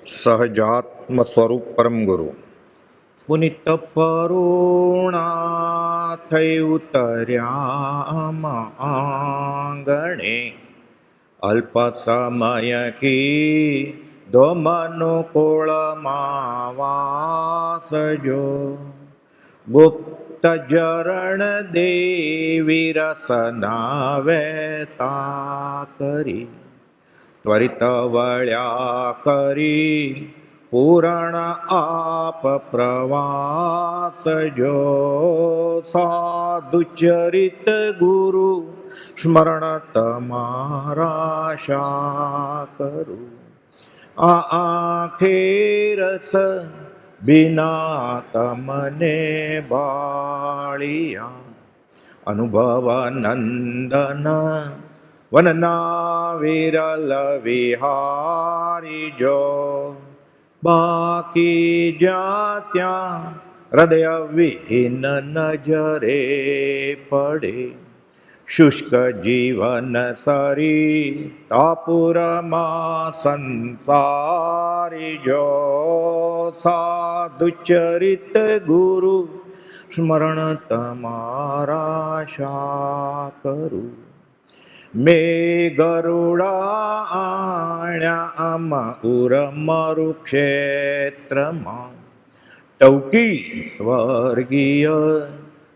સહજાત્મ સ્વરૂપ પરમ ગુરુ પુનિત પરુણા થઈ ઉતર્યા આંગણે અલ્પ સમય કી દો મનુકુળમાં વાસજો ગુપ્ત જરણ દેવી રસના વેતા કરી ત્વરિત વળ્યા કરી પૂરણ આપ પ્રવાસ જો સાધુચરિત ગુરુ સ્મરણ તમારા શા કરું આ આંખે રસ બિના તમને બાળિયા અનુભવ નંદન વનના વિરલ વિહારી જો બાકી જ્યાં ત્યાં હૃદય વિહીન નજરે પડે શુષ્ક જીવન સરી તાપુરમાં સંસારી જો સાધુચરિત ગુરુ સ્મરણ તમારા શા કરું મેં ગરુડા આણ્યા ઉર મારું ક્ષેત્રમાં ટૌકી સ્વર્ગીય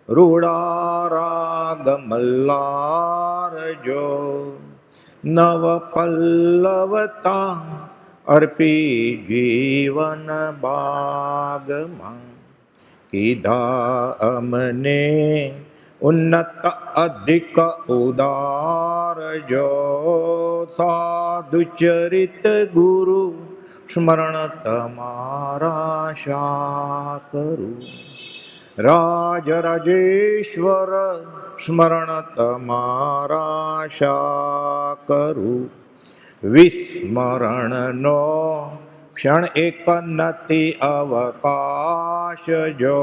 રૂડા રાગ મલ્લાર જો નવ પલ્લવતા અર્પી જીવન બાગમાં કીધા અમને ઉન્નત અધિક ઉદાર જો સાધુચરિત ગુરુ સ્મરણ તમારા શા કરું રાજરાજેશ્વર સ્મરણ તમારા શા કરું વિસ્મરણનો ક્ષણ એક નથી અવકાશ જો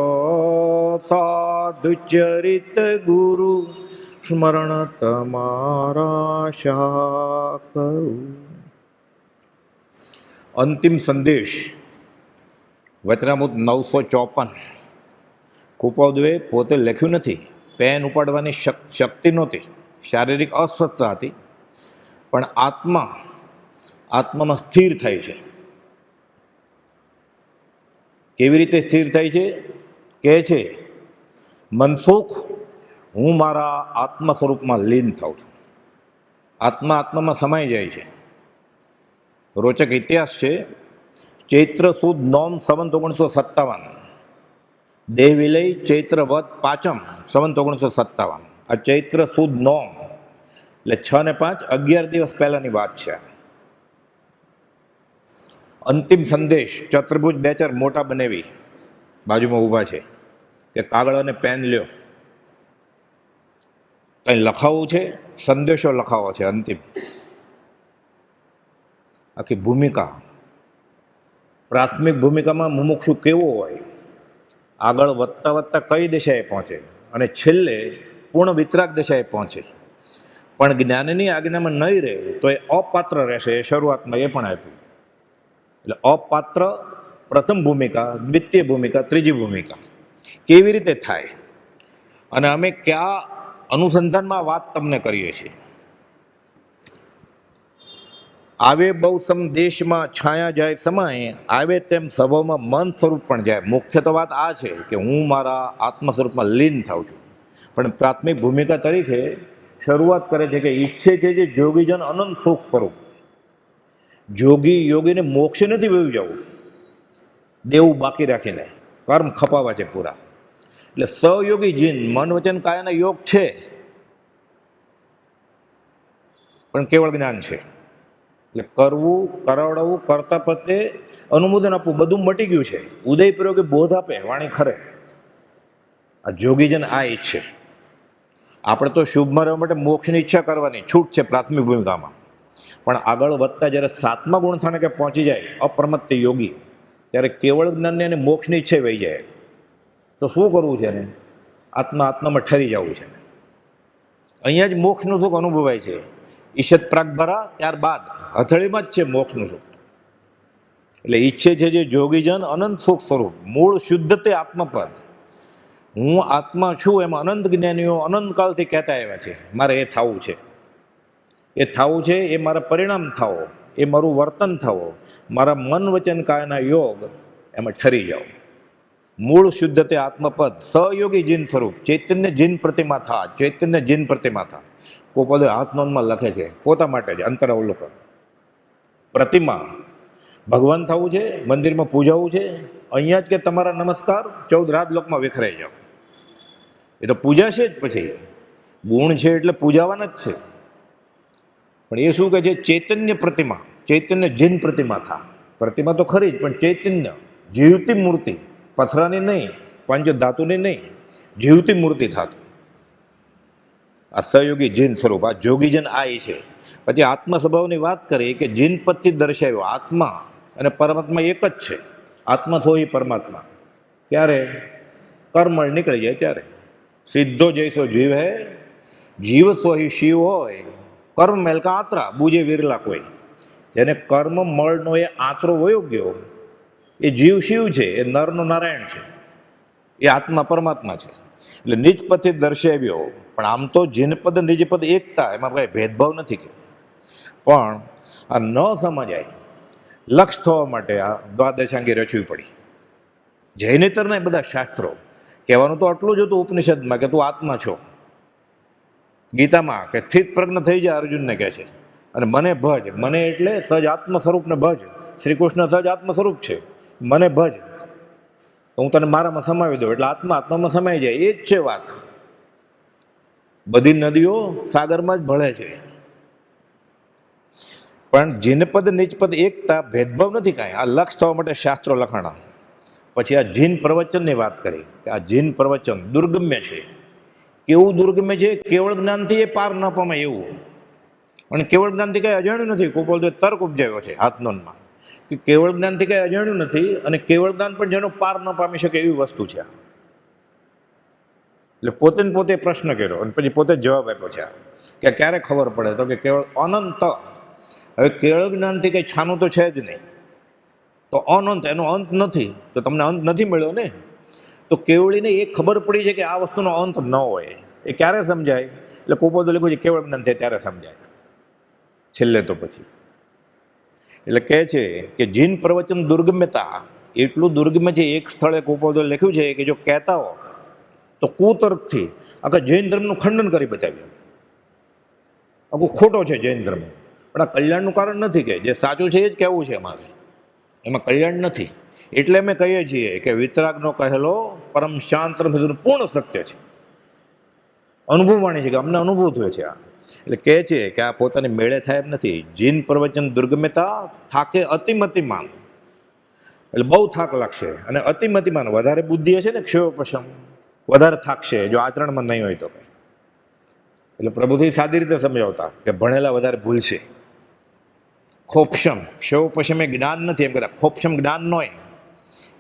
સાધુચરિત ગુરુ સ્મરણ તમારા શા કરું. અંતિમ સંદેશ વચનામૃત 954. કુપોદવે પોતે લખ્યું નથી, પેન ઉપાડવાની શક્તિ નહોતી, શારીરિક અસ્વસ્થતા હતી, પણ આત્મામાં સ્થિર થાય છે. કેવી રીતે સ્થિર થાય છે? કહે છે મનસુખ હું મારા આત્મ સ્વરૂપમાં લીન થાઉં છું, આત્મામાં સમાઈ જાય છે. રોચક ઇતિહાસ છે. ચૈત્ર સુદ નોમ સંવત 1957, દેહ વિલય ચૈત્ર વદ પાંચમ સંવત 1957. આ ચૈત્ર સુદ નોમ એટલે 6 ને 5 11 દિવસ પહેલાની વાત છે. અંતિમ સંદેશ ચતુર્ભુજ 2-4 મોટા બનાવી બાજુમાં ઊભા છે કે કાગળ અને પેન લ્યો, કંઈ લખાવવું છે, સંદેશો લખાવો છે. અંતિમ આખી ભૂમિકા, પ્રાથમિક ભૂમિકામાં મુમુક્ષુ કેવો હોય, આગળ વધતા વધતા કઈ દિશાએ પહોંચે અને છેલ્લે પૂર્ણ વિતરાગ દિશાએ પહોંચે, પણ જ્ઞાનની આજ્ઞામાં નહીં રહે તો એ અપાત્ર રહેશે. એ શરૂઆતમાં એ પણ આપ્યું. એટલે અપાત્ર પ્રથમ ભૂમિકા, દ્વિતીય ભૂમિકા, ત્રીજી ભૂમિકા કેવી રીતે થાય, અને અમે કયા અનુસંધાનમાં વાત તમને કરીએ છીએ. આવે બહુ સમ દેશમાં છાયા જાય સમાય, આવે તેમ સભામાં મન સ્વરૂપ પણ જાય. મુખ્ય તો વાત આ છે કે હું મારા આત્મ સ્વરૂપમાં લીન થાઉં છું, પણ પ્રાથમિક ભૂમિકા તરીકે શરૂઆત કરે છે કે ઈચ્છે છે જે જોગીજન અનંત સુખ સ્વરૂપ. યોગીને મોક્ષે નથી વયું જવું, દેવું બાકી રાખીને કર્મ ખપાવા છે પૂરા. એટલે સહયોગી જીન મન વચન કાયાના યોગ છે, પણ કેવળ જ્ઞાન છે. એટલે કરવું, કરાવડાવવું, કરતા પ્રત્યે અનુમોદન આપવું બધું મટી ગયું છે. ઉદયપૂર્વક બોધ આપે વાણી ખરે. આ જોગીજન આ ઈચ્છે. આપણે તો શુભમાં રહેવા માટે મોક્ષની ઈચ્છા કરવાની છૂટ છે પ્રાથમિક ભૂમિકામાં, પણ આગળ વધતા જ્યારે 7મા ગુણસ્થાને કે પહોંચી જાય અપ્રમત્ત યોગી, ત્યારે કેવળ જ્ઞાનને અને મોક્ષની ઈચ્છા વહી જાય. તો શું કરવું છે એને? આત્મામાં ઠરી જવું છે. અહીંયા જ મોક્ષનું સુખ અનુભવાય છે. ઈશત પ્રાગભરા ત્યારબાદ હથળીમાં જ છે મોક્ષનું સુખ. એટલે ઈચ્છે છે જે જોગીજન અનંત સુખ સ્વરૂપ મૂળ શુદ્ધ તે આત્મપદ. હું આત્મા છું એમ અનંત જ્ઞાનીઓ અનંતકાળથી કહેતા આવ્યા છે મારે એ થવું છે. એ થવું છે એ મારા પરિણામ થવો, એ મારું વર્તન થવો, મારા મન વચન કાયના યોગ એમાં ઠરી જાઓ. મૂળ શુદ્ધ તે આત્મપદ સહયોગી જીન સ્વરૂપ ચૈતન્ય જીન પ્રતિમા થા, ચૈતન્ય જીન પ્રતિમા થા. કોઈ પદે હાથ નોંધમાં લખે છે પોતા માટે જ અંતર અવલોકન. પ્રતિમા ભગવાન થવું છે, મંદિરમાં પૂજાવું છે, અહીંયા જ કે તમારા નમસ્કાર 14 રાજલોકમાં વિખરાઈ જાઓ. એ તો પૂજા છે જ. પછી ગુણ છે એટલે પૂજાવાના જ છે. પણ એ શું કહે છે? ચૈતન્ય પ્રતિમા, ચૈતન્ય જીન પ્રતિમા થા. પ્રતિમા તો ખરી જ, પણ ચૈતન્ય જીવતી મૂર્તિ, પથરાની નહીં, પંચ ધાતુની નહીં, જીવતી મૂર્તિ થાતું. આ સહયોગી જીન સ્વરૂપ, આ જોગીજન આ છે. પછી આત્મ સ્વભાવની વાત કરી કે જીન પદથી દર્શાવ્યો આત્મા અને પરમાત્મા એક જ છે. આત્મા સોહી પરમાત્મા. ક્યારે? કર્મળ નીકળી જાય ત્યારે. સીધો જૈસો જીવ હે, જીવ સોહી શિવ હોય, કર્મ મેલકા આતરા બુજે વિરલા કોઈ. જેને કર્મ મળનો એ આતરો વયો ગયો એ જીવ શિવ છે, એ નરનો નારાયણ છે, એ આત્મા પરમાત્મા છે. એટલે નિજપદથી દર્શાવ્યો. પણ આમ તો જીનપદ નિજપદ એકતા, એમાં કઈ ભેદભાવ નથી કે. પણ આ ન સમજાય, લક્ષ થવા માટે આ દ્વાદશાંગી રચવી પડી. જૈનેતરના બધા શાસ્ત્રો કહેવાનું તો આટલું જ હતું ઉપનિષદમાં કે તું આત્મા છો. ગીતામાં કે સ્થિત પ્રજ્ઞ થઈ જાય અર્જુનને કહે છે. અને મને ભજ, મને એટલે સજ આત્મ સ્વરૂપને ભજ. શ્રી કૃષ્ણ સજ આત્મ સ્વરૂપ છે, મને ભજ તો હું તને મારામાં સમાવી દઉં. એટલે આત્મા આત્મામાં સમાઈ જાય. એ જ છે વાત. બધી નદીઓ સાગરમાં જ ભળે છે. પણ જીનપદ નિજપદ એકતા ભેદભાવ નથી કાંઈ. આ લક્ષ થવા માટે શાસ્ત્રો લખાણા. પછી આ જીન પ્રવચનની વાત કરી કે આ જીન પ્રવચન દુર્ગમ્ય છે. કેવું દુર્ગમ્ય છે? કેવળ જ્ઞાનથી એ પાર ન પામે એવું. અને કેવળ જ્ઞાનથી કંઈ અજાણ્યું નથી. કોપોલ તર્ક ઉપજાવ્યો છે હાથનોનમાં કે કેવળ જ્ઞાનથી કંઈ અજાણ્યું નથી, અને કેવળ જ્ઞાન પણ જેનો પાર ન પામી શકે એવી વસ્તુ છે. એટલે પોતે ને પોતે પ્રશ્ન કર્યો અને પછી પોતે જવાબ આપ્યો છે કે ક્યારે ખબર પડે? તો કે કેવળ અનંત. હવે કેવળ જ્ઞાનથી કંઈ છાનું તો છે જ નહીં. તો અનંત, એનો અંત નથી. તો તમને અંત નથી મળ્યો ને. તો કેવળીને એ ખબર પડી છે કે આ વસ્તુનો અંત ન હોય. એ ક્યારે સમજાય? એટલે કોપોદો લખ્યું છે કેવળ જ્ઞાન થાય ત્યારે સમજાય. છેલ્લે તો પછી એટલે કહે છે કે જીન પ્રવચન દુર્ગમ્યતા એટલું દુર્ગમ્ય છે. એક સ્થળે કોપોદો લખ્યું છે કે જો કહેતા હો તો કુતર્કથી આખા જૈન ધર્મનું ખંડન કરી બતાવ્યું. આખું ખોટો છે જૈન ધર્મ. પણ આ કલ્યાણનું કારણ નથી કે જે સાચું છે એ જ કહેવું છે અમારે. એમાં કલ્યાણ નથી. એટલે અમે કહીએ છીએ કે વિતરાગનો કહેલો પરમ શાંત પૂર્ણ સત્ય છે. અનુભવવાણી છે કે અમને અનુભવ થયો છે આ. એટલે કહે છે કે આ પોતાની મેળે થાય એમ નથી. જીન પ્રવચન દુર્ગમ્યતા થાકે અતિમતિમાન. એટલે બહુ થાક લાગશે. અને અતિમતિમાન વધારે બુદ્ધિ હશે ને ક્ષયોપશમ, વધારે થાકશે જો આચરણમાં નહીં હોય તો કંઈ. એટલે પ્રભુથી સાદી રીતે સમજાવતા કે ભણેલા વધારે ભૂલશે. ખોપશમ, ક્ષયોપશમ એ જ્ઞાન નથી એમ કહેતા. ખોપશમ જ્ઞાન ન હોય,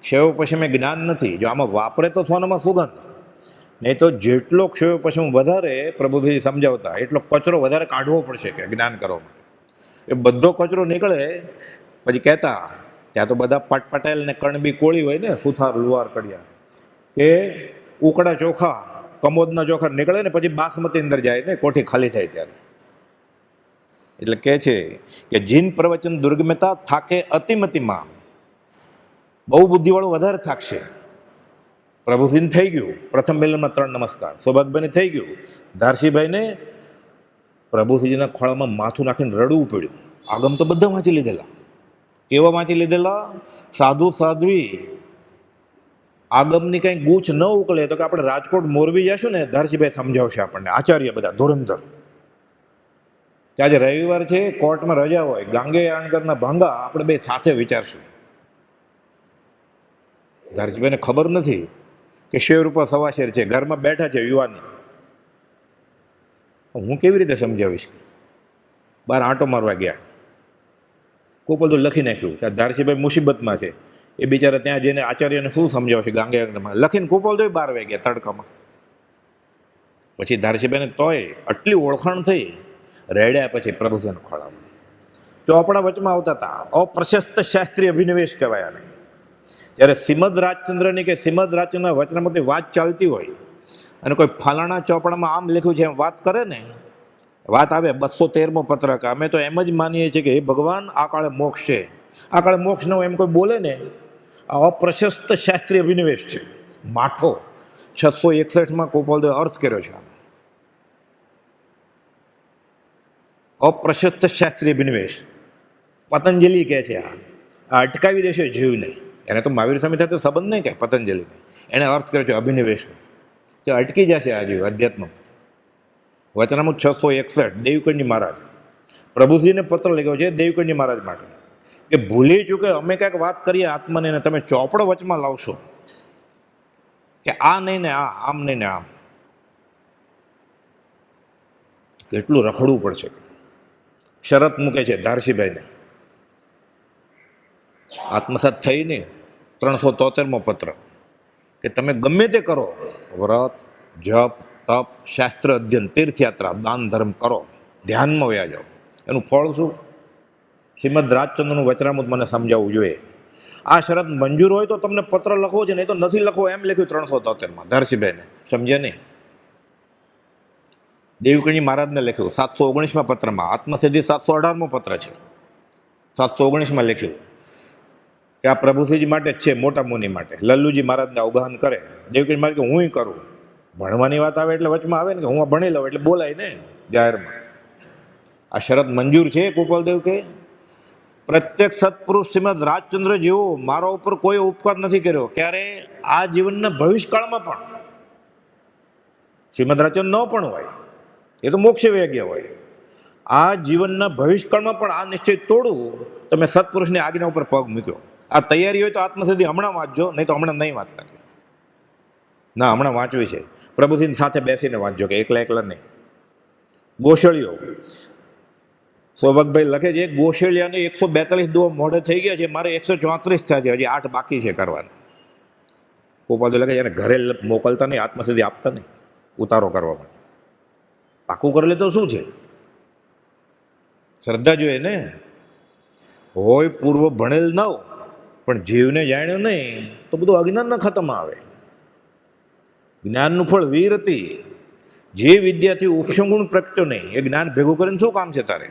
ક્ષયોપશમ એ જ્ઞાન નથી. જો આમાં વાપરે તો સોનામાં સુગંધ. નહીં તો જેટલો ક્ષયોપશમ વધારે પ્રભુથી સમજાવતા એટલો કચરો વધારે કાઢવો પડશે કે જ્ઞાન કરવા માટે. એ બધો કચરો નીકળે પછી કહેતા ત્યાં તો બધા પટપટેલ ને કણબી કોળી હોય ને, સુથાર લુહાર કડિયા, કે ઉકડા ચોખા, કમોદના ચોખા નીકળે ને પછી બાસમતી અંદર જાય ને કોઠી ખાલી થાય ત્યારે. એટલે કહે છે કે જીન પ્રવચન દુર્ગમ્યતા થાકે અતિમતિમાં. બહુ બુદ્ધિવાળું વધારે થાકશે. પ્રભુસિંહ થઈ ગયું પ્રથમ મિલનમાં 3 નમસ્કાર. સૌભાગભાઈને થઈ ગયું. ધારસીભાઈને પ્રભુસિંહજીના ખોળામાં માથું નાખીને રડવું પડ્યું. આગમ તો બધા વાંચી લીધેલા. કેવા વાંચી લીધેલા? સાધુ સાધ્વી આગમની કંઈ ગૂંચ ન ઉકળે તો કે આપણે રાજકોટ મોરબી જશું ને, ધારસીભાઈ સમજાવશે આપણને. આચાર્ય બધા ધુરંધર. કે આજે રવિવાર છે, કોર્ટમાં રજા હોય, ગાંગે આણકરના ભાંગા આપણે બે સાથે વિચારશું. ધારસીભાઈને ખબર નથી કે શેર ઉપર સવાશેર છે, ઘરમાં બેઠા છે યુવાની. હું કેવી રીતે સમજાવીશ? બહાર આંટો મારવા ગયા. કોઈ બધું લખી નાખ્યું કે ધારસીભાઈ મુસીબતમાં છે. એ બિચારા ત્યાં જઈને આચાર્યને શું સમજાવશે? ગાંગે લખીને કુપોલ તો 12 વાગ્યા તડકામાં. પછી ધારસીભાઈને તોય આટલી ઓળખાણ થઈ, રેડ્યા પછી પ્રભુસિંહ ખોળામાં. ચોપડા વચમાં આવતા હતા. અપ્રશસ્ત શાસ્ત્રીય અભિનિવેશ કહેવાય આને. જ્યારે શ્રીમદ રાજચંદ્રની કે શ્રીમદ રાજચંદ્રના વચનામાંથી વાત ચાલતી હોય અને કોઈ ફલાણા ચોપડામાં આમ લખ્યું છે એમ વાત કરે ને, વાત આવે 213મો પત્ર કે અમે તો એમ જ માનીએ છીએ કે હે ભગવાન આ કાળે મોક્ષ છે, આ કાળે મોક્ષ ન હોય એમ કોઈ બોલે ને, આ અપ્રશસ્ત શાસ્ત્રીય અભિનિવેશ છે. માઠો 661માં ગોપાલદેવે અર્થ કર્યો છે. અપ્રશસ્ત શાસ્ત્રીય અભિનિવેશ પતંજલિ કહે છે. આ અટકાવી દેશે જીવને. એને તો મહાવીર સ્વામી સાથે સંબંધ નહીં કહે પતંજલિને, એણે અર્થ કર્યો છે અભિનિવેશનો, કે અટકી જશે આ જીવ અધ્યાત્મ. વચનામૃત 661 દેવકંડી મહારાજ પ્રભુજીને પત્ર લખ્યો છે દેવકંડી મહારાજ માટે કે ભૂલી ચૂકે અમે ક્યાંક વાત કરીએ આત્માને ને તમે ચોપડો વચમાં લાવશો કે આ નહીં ને આ, આમ નહીં ને આમ, કેટલું રખડવું પડશે. શરત મૂકે છે ધારસીભાઈને, આત્મસાત થઈ ને 373મો પત્ર કે તમે ગમે તે કરો, વ્રત, જપ, તપ, શાસ્ત્ર અધ્યયન, તીર્થયાત્રા, દાન ધર્મ કરો, ધ્યાનમાં વયા જાઓ, એનું ફળ શું? શ્રીમદ રાજચંદ્રનું વચનામૃત મને સમજાવવું જોઈએ. આ શરત મંજૂર હોય તો તમને પત્ર લખવો છે, નહીં તો નથી લખવો એમ લખ્યું 373માં ધારસીભાઈને. સમજ્યા નહીં? દેવકણી મહારાજને લખ્યું 719માં પત્રમાં. આત્મસિદ્ધિ 718મો પત્ર છે. 719માં લખ્યું કે આ પ્રભુશ્રીજી માટે જ છે, મોટા મુનિ માટે. લલ્લુજી મહારાજને અવગાહન કરે. દેવકણી મહારાજ કે હું કરું. ભણવાની વાત આવે એટલે વચમાં આવે ને કે હું ભણી લઉં એટલે બોલાય ને જાહેરમાં. આ શરત મંજૂર છે? ગોપાલદેવ કે પ્રત્યેક સત્પુરુષ શ્રીમદ રાજચંદ્ર જેવો મારા ઉપર કોઈ ઉપકાર નથી કર્યો ક્યારે આ જીવનના ભવિષ્યકાળમાં પણ. શ્રીમદ રાજચંદ્ર ન પણ હોય, એ તો મોક્ષે વૈયા હોય. આ જીવનના ભવિષ્યકાળમાં પણ આ નિશ્ચય તોડવું, તમે સત્પુરુષની આજ્ઞા ઉપર પગ મૂક્યો. આ તૈયારી હોય તો આત્મસિદ્ધિ હમણાં વાંચજો, નહીં તો હમણાં નહીં વાંચતા. ના, હમણાં વાંચવી છે. પ્રભુજીની સાથે બેસીને વાંચજો, કે એકલા એકલા નહીં. ગોશળીઓ સૌભાગભાઈ લખે છે ગોશળિયાને 142 દુઆ મોઢે થઈ ગયા છે, મારે 134 થયા છે, હજી 8 બાકી છે કરવાના. ગોપાલ લખે છે એને ઘરે મોકલતા નહીં, આત્મસિદ્ધિ આપતા નહીં ઉતારો કરવા માટે. પાકું કરી લે તો શું છે? શ્રદ્ધા જોઈએ ને. હોય પૂર્વ ભણેલ ન પણ જીવને જાણ્યું નહીં તો બધું અજ્ઞાન ન ખતમ આવે. જ્ઞાનનું ફળ વીર હતી. જે વિદ્યાથી ઉપસંગુણ પ્રગટ્યો નહીં એ જ્ઞાન ભેગું કરીને શું કામ છે તારે?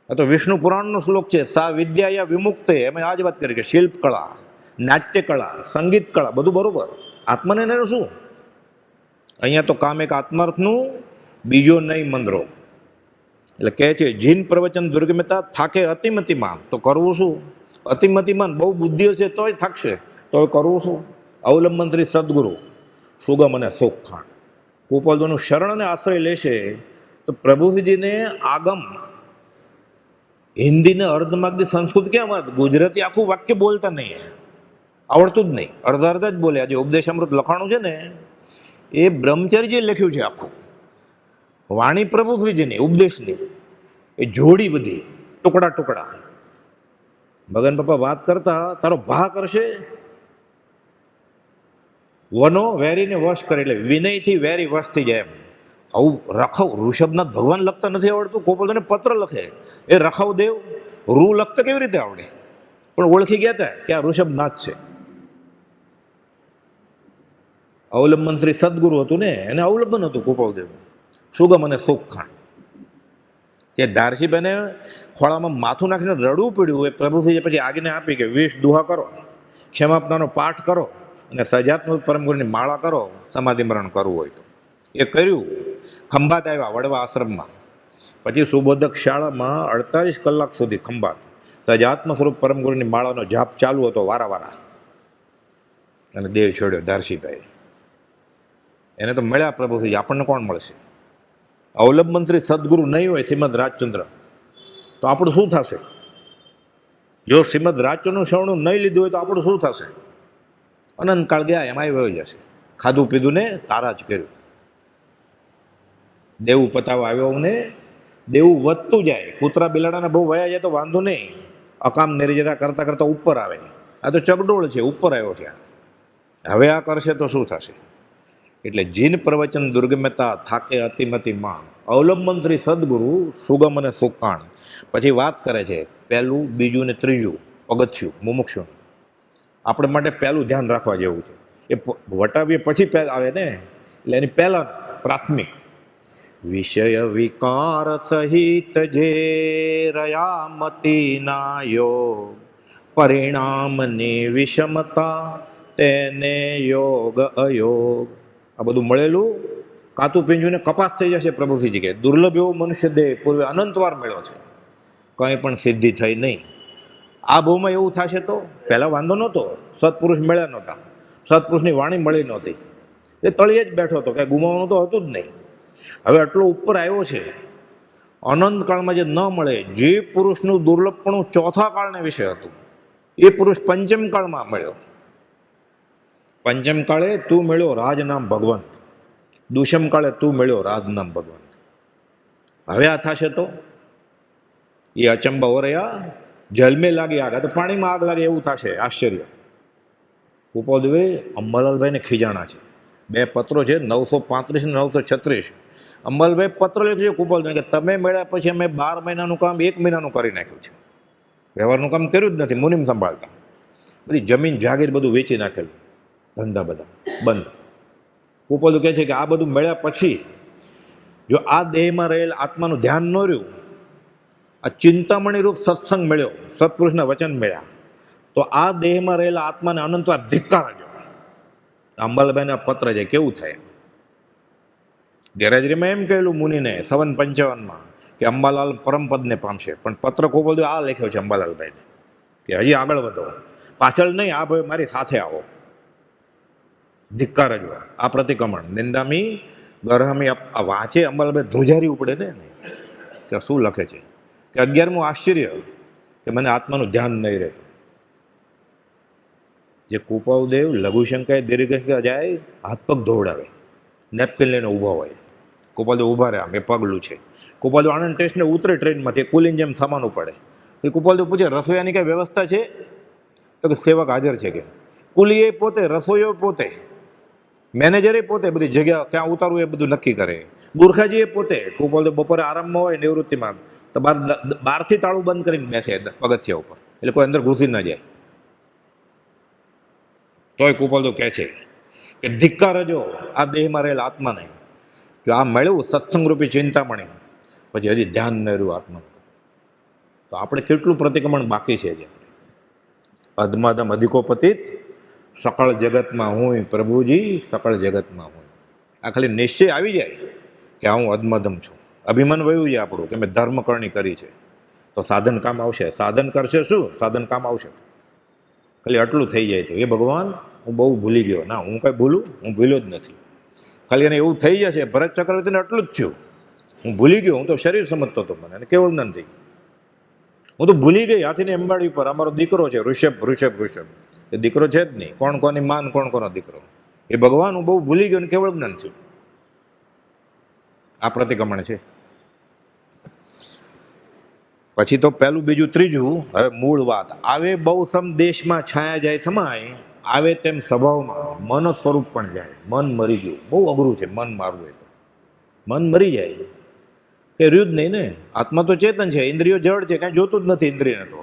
આ તો વિષ્ણુ પુરાણનો શ્લોક છે, સા વિદ્યા વિમુક્ત. એમાં આ જ વાત કરી કે શિલ્પ કળા, નાટ્ય કળા, સંગીત કળા બધું બરોબર, આત્માને એનું શું? અહીંયા તો કામ એક આત્માર્થનું, બીજો નહીં મંદરો. એટલે કહે છે જીન પ્રવચન દુર્ગમ્યતા થાકે અતિમતિમાન. તો કરવું શું? અતિમતિમાન બહુ બુદ્ધિ હશે તોય થાકશે, તો કરવું શું? અવલંબન શ્રી સદગુરુ સુગમ અને સુખખાણ. ગોપાલદેવનું શરણ અને આશ્રય લેશે તો પ્રભુજીને આગમ હિન્દીને અર્ધમાગધી સંસ્કૃત કેમ? ગુજરાતી આખું વાક્ય બોલતા નહીં, આવડતું જ નહીં, અડધા અડધા જ બોલે. આજે ઉપદેશ અમૃત લખાણું છે ને એ બ્રહ્મચારીજીએ લખ્યું છે આખું, વાણી પ્રભુશ્રીજીની ઉપદેશની, એ જોડી બધી ટુકડા ટુકડા. ભગવાન બાપા વાત કરતા તારો ભા કરશે, વનો વેરીને વશ કરે, એટલે વિનયથી વેરી વશ થઈ જાય એમ. આવું રખવ ઋષભનાથ ભગવાન લખતા નથી આવડતું, ગોપાલદેવને પત્ર લખે એ રખવ દેવ રૂ લખતા કેવી રીતે આવડે? પણ ઓળખી ગયા હતા કે આ ઋષભનાથ છે. અવલંબન શ્રી સદગુરુ હતું ને, એને અવલંબન હતું ગોપાલદેવ. સુગમ અને સુખખાણ. કે ધારસીભાઈને ખોળામાં માથું નાખીને રડવું પડ્યું. એ પ્રભુજી પછી આજ્ઞા આપી કે 20 દુહા કરો, ક્ષમાપનાનો પાઠ કરો અને સજાત્મક પરમગુરુની માળા કરો, સમાધિ મરણ કરવું હોય તો. એ કર્યું. ખંભાત આવ્યા વડવા આશ્રમમાં. પછી સુબોધક શાળામાં 48 કલાક સુધી ખંભાત સજાત્મ સ્વરૂપ પરમગુરુની માળાનો જાપ ચાલુ હતો વારા. અને દેહ છોડ્યો ધારસીભાઈ. એને તો મળ્યા પ્રભુજી, આપણને કોણ મળશે? અવલંબન શ્રી સદગુરુ નહીં હોય શ્રીમદ રાજચંદ્ર તો આપણું શું થશે? જો શ્રીમદ રાજચંદ્રનું શ્રવણું નહીં લીધું હોય તો આપણું શું થશે? અનંતકાળ ગયા એમાં વયો જશે. ખાધું પીધું ને તારા જ કર્યું. દેવું પતાવવા આવ્યો ને દેવું વધતું જાય. કૂતરા બિલાડાને બહુ વયા જાય તો વાંધો નહીં, અકામ નિર્જરા કરતાં કરતાં ઉપર આવે. આ તો ચગડોળ છે, ઉપર આવ્યો છે. હવે આ કરશે તો શું થશે? એટલે જીન પ્રવચન દુર્ગમ્યતા થાકે અતિમતિ માં, અવલંબન શ્રી સદગુરુ સુગમ અને સુકાણ. પછી વાત કરે છે પહેલું, બીજું ને ત્રીજું પગથિયું મુમુક્ષુ. આપણે માટે પહેલું ધ્યાન રાખવા જેવું છે. એ વટાવીએ પછી આવે ને, એટલે એની પહેલા પ્રાથમિક વિષય વિકાર સહિત જે રયામતી ના યોગ, પરિણામની વિષમતા તેને યોગ અયોગ. આ બધું મળેલું કાતું પીંજુને કપાસ થઈ જશે. પ્રભુજીજી કે દુર્લભ એવો મનુષ્ય દેહ પૂર્વે અનંતવાર મળ્યો છે, કંઈ પણ સિદ્ધિ થઈ નહીં. આ બહુમાં એવું થશે તો પહેલાં વાંધો નહોતો, સત્પુરુષ મળ્યા નહોતા, સત્પુરુષની વાણી મળી નહોતી, એ તળિયે જ બેઠો હતો, કાંઈ ગુમાવવાનું તો હતું જ નહીં. હવે આટલો ઉપર આવ્યો છે, અનંત કાળમાં જે ન મળે, જે પુરુષનું દુર્લભપણું ચોથા કાળને વિશે હતું, એ પુરુષ પંચમ કાળમાં મળ્યો. પંચમ કાળે તું મળ્યો રાજ નામ ભગવંત, દુષ્મ કાળે તું મળ્યો રાજ નામ ભગવંત. હવે આ થશે તો એ અચંબા હો રહ્યા, જલમે લાગી આગ, તો પાણીમાં આગ લાગે એવું થશે. આશ્ચર્ય. કુપોદવે અંબાલાલભાઈને ખીજાણા છે. બે પત્રો છે, 935 ને 936. અંબાલાલભાઈ પત્ર લખ્યું છે કુપોદને કે તમે મળ્યા પછી અમે 12 મહિનાનું કામ 1 મહિનાનું કરી નાખ્યું છે. વ્યવહારનું કામ કર્યું જ નથી, મુનિમ સંભાળતા. બધી જમીન જાગીર બધું વેચી નાખેલું, ધંધા બધા બંધ. કુપોદ કહે છે કે આ બધું મળ્યા પછી જો આ દેહમાં રહેલ આત્માનું ધ્યાન ન રહ્યું, આ ચિંતામણી રૂપ સત્સંગ મળ્યો, સત્પુરુષના વચન મળ્યા, તો આ દેહમાં રહેલા આત્માને અનંતવાર ધિક્કારજો. અંબાલાલભાઈના પત્ર છે, કેવું થાય. ગેરહાજરીમાં એમ કહેલું મુનિને 57 કે અંબાલાલ પરમપદને પામશે, પણ પત્ર કુપોદ આ લખ્યો છે અંબાલાલભાઈને કે હજી આગળ વધો, પાછળ નહીં, આ ભાઈ મારી સાથે આવો. ધિક્કાર જ આ પ્રતિક્રમણ નિંદામી ગરહામી. આ વાંચે અંબાલાલભાઈ ધ્રુજારી ઉપડે ને કે શું લખે છે કે 11મું આશ્ચર્ય કે મને આત્માનું ધ્યાન નહીં રહેતું. જે કુપાવદેવ લઘુશંકાએ દીર્ઘશંકા જાય, હાથ પગ ધોવડાવે, નેપકિન લઈને ઊભા હોય. કુપાલદેવ ઊભા રહ્યા, મેં પગલું છે. કુપાલદેવ આનંદ સ્ટેશને ઉતરે ટ્રેનમાંથી, કુલીન જેમ સામાન પડે. એ કુપાલદેવ પૂછે રસોઈયાની કઈ વ્યવસ્થા છે? તો કે સેવક હાજર છે. કે કુલી એ પોતે, રસોઈયો પોતે, મેનેજરે પોતે, બધી જગ્યા ક્યાં ઉતારવું એ બધું નક્કી કરે. ગુરખાજી એ પોતે. કુપાલદેવ બપોરે આરામમાં હોય, નિવૃત્તિમાં, તો બહારથી તાળું બંધ કરીને બેસે પગથિયા ઉપર, એટલે કોઈ અંદર ઘૂસી ના જાય. તોય કુપાલદેવ કહે છે કે ધિક્કાર જો આ દેહમાં રહેલા આત્માને. જો આ મળ્યું સત્સંગરૂપી ચિંતામણી, પછી હજી ધ્યાન ન રહ્યું આત્માનું, તો આપણે કેટલું પ્રતિક્રમણ બાકી છે. જે અધમાધમ અધિકોપતિત સકળ જગતમાં હું, પ્રભુજી સકળ જગતમાં હું. આ ખાલી નિશ્ચય આવી જાય કે હું અધમધમ છું, અભિમાન વયું છે આપણું કે મેં ધર્મ કરણી કરી છે, તો સાધન કામ આવશે. સાધન કરશે શું? સાધન કામ આવશે. ખાલી આટલું થઈ જાય તો એ ભગવાન હું બહુ ભૂલી ગયો. ના, હું કાંઈ ભૂલું? હું ભૂલ્યો જ નથી. ખાલી એને એવું થઈ જશે, ભરત ચક્રવર્તીને આટલું જ થયું, હું ભૂલી ગયો. હું તો શરીર સમજતો હતો, મને કેવળ જ્ઞાન થઈ ગયું. હું તો ભૂલી ગઈ હાથીની અંબાડી ઉપર અમારો દીકરો છે, ઋષભ. એ દીકરો છે જ નહીં. કોણ કોની માન, કોણ કોનો દીકરો? એ ભગવાન હું બહુ ભૂલી ગયો ને કેવળ જ્ઞાન થયું. આ પ્રતિક્રમણ છે. પછી તો પહેલું, બીજું, ત્રીજું. હવે મૂળ વાત આવે, બહુ સમ દેશમાં છાયા જાય સમાય, આવે તેમ સ્વભાવમાં મન સ્વરૂપ પણ જાય. મન મરી ગયું, બહુ અઘરું છે મન મારવું. એ તો મન મરી જાય કે રહ્યું જ નહીં ને. આત્મા તો ચેતન છે, ઇન્દ્રિયો જળ છે, કાંઈ જોતું જ નથી ઇન્દ્રિયને. તો